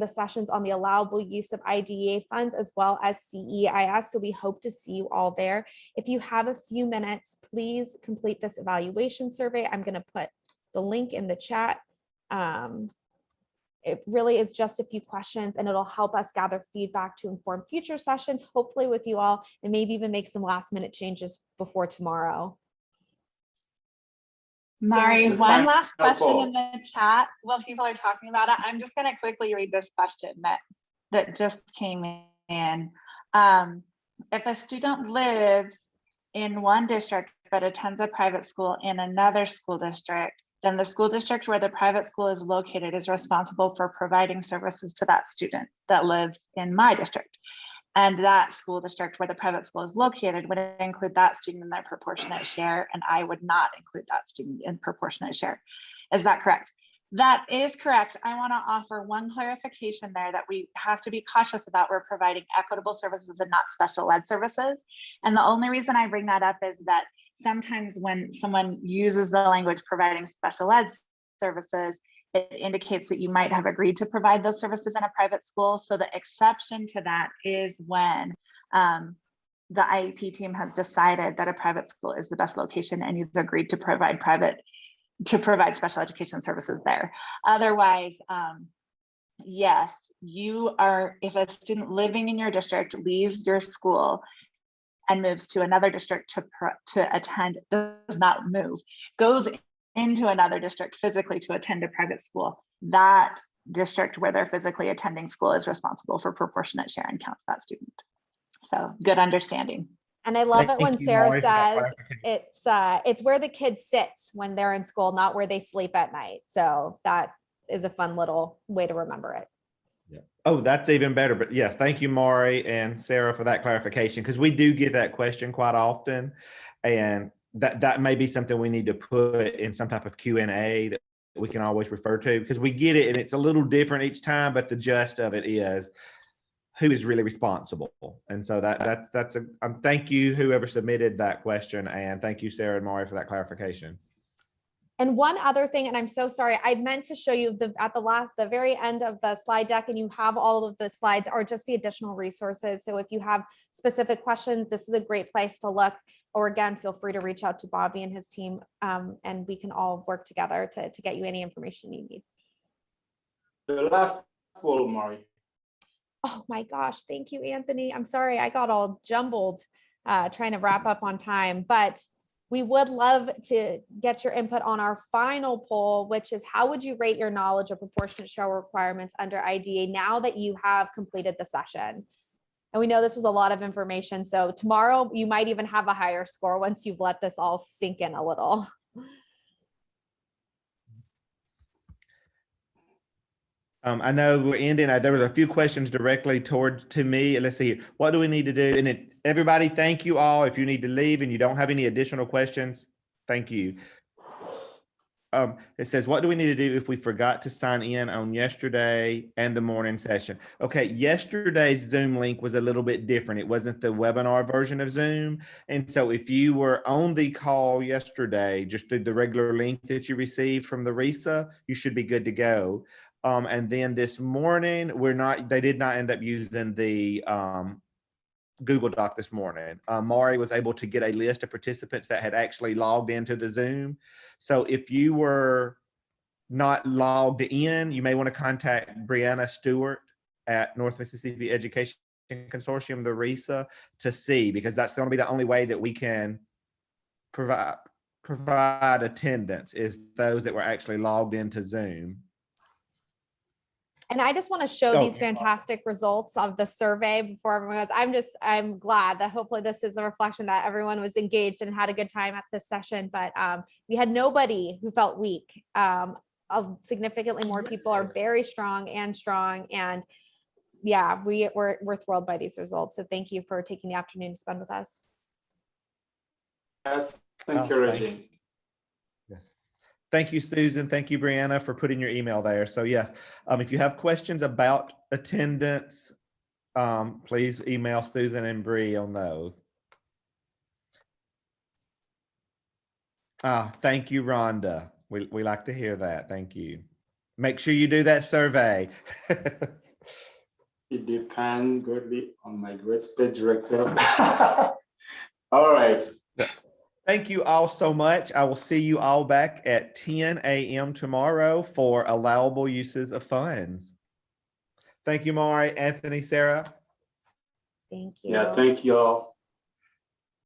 sessions on the allowable use of IDEA funds as well as CEIS. So we hope to see you all there. If you have a few minutes, please complete this evaluation survey. I'm going to put the link in the chat. It really is just a few questions, and it'll help us gather feedback to inform future sessions, hopefully with you all, and maybe even make some last minute changes before tomorrow. Mari, Sarah, one last question Paul. in the chat while people are talking about it. I'm just going to quickly read this question that just came in. If a student lives in one district but attends a private school in another school district, then the school district where the private school is located is responsible for providing services to that student that lives in my district. And that school district where the private school is located would include that student in their proportionate share, and I would not include that student in proportionate share. Is that correct? That is correct. I want to offer one clarification there that we have to be cautious about. We're providing equitable services and not special ed services. And the only reason I bring that up is that sometimes when someone uses the language providing special ed services, it indicates that you might have agreed to provide those services in a private school. So the exception to that is when the IEP team has decided that a private school is the best location and you've agreed to provide special education services there. Otherwise, yes, if a student living in your district leaves your school and moves to another district to attend, does not move, goes into another district physically to attend a private school, that district where they're physically attending school is responsible for proportionate share and counts that student. So good understanding. And I love it when Sarah Mari, for that says it's where the kid sits when they're in school, not where they sleep at night. So that is a fun little way to remember it. Yeah. Oh, that's even better. But yeah, thank you, Mari and Sarah, for that clarification, because we do get that question quite often. And that may be something we need to put in some type of Q&A that we can always refer to, because we get it and it's a little different each time, but the gist of it is who is really responsible. And so that's thank you, whoever submitted that question. And thank you, Sarah and Mari, for that clarification. And one other thing, and I'm so sorry, I meant to show you the very end of the slide deck, and you have all of the slides are just the additional resources. So if you have specific questions, this is a great place to look. Or again, feel free to reach out to Bobby and his team, and we can all work together to get you any information you need. The last poll, Mari. Oh my gosh, thank you, Anthony. I'm sorry, I got all jumbled trying to wrap up on time, but we would love to get your input on our final poll, which is how would you rate your knowledge of proportionate share requirements under IDEA now that you have completed the session? And we know this was a lot of information. So tomorrow you might even have a higher score once you've let this all sink in a little. I know we're ending. There was a few questions directly to me. Let's see. What do we need to do? And everybody, thank you all. If you need to leave and you don't have any additional questions, thank you. It says, what do we need to do if we forgot to sign in on yesterday and the morning session? Okay, yesterday's Zoom link was a little bit different. It wasn't the webinar version of Zoom. And so if you were on the call yesterday, just through the regular link that you received from the RISA, you should be good to go. And then this morning, they did not end up using the Google Doc this morning. Mari was able to get a list of participants that had actually logged into the Zoom. So if you were not logged in, you may want to contact Brianna Stewart at North Mississippi Education Consortium, the RISA, to see, because that's going to be the only way that we can provide attendance, is those that were actually logged into Zoom. And I just want to show these fantastic results of the survey before everyone goes. I'm glad that hopefully this is a reflection that everyone was engaged and had a good time at this session, but we had nobody who felt weak. Significantly more people are very strong. And yeah, we're thrilled by these results. So thank you for taking the afternoon to spend with us. That's encouraging. Yes. Thank you, Susan. Thank you, Brianna, for putting your email there. So yes, if you have questions about attendance, please email Susan and Bree on those. Thank you, Rhonda. We like to hear that. Thank you. Make sure you do that survey. It depends greatly on my great state director. All right. Thank you all so much. I will see you all back at 10 a.m. tomorrow for allowable uses of funds. Thank you, Mari, Anthony, Sarah. Thank you. Yeah, thank you all.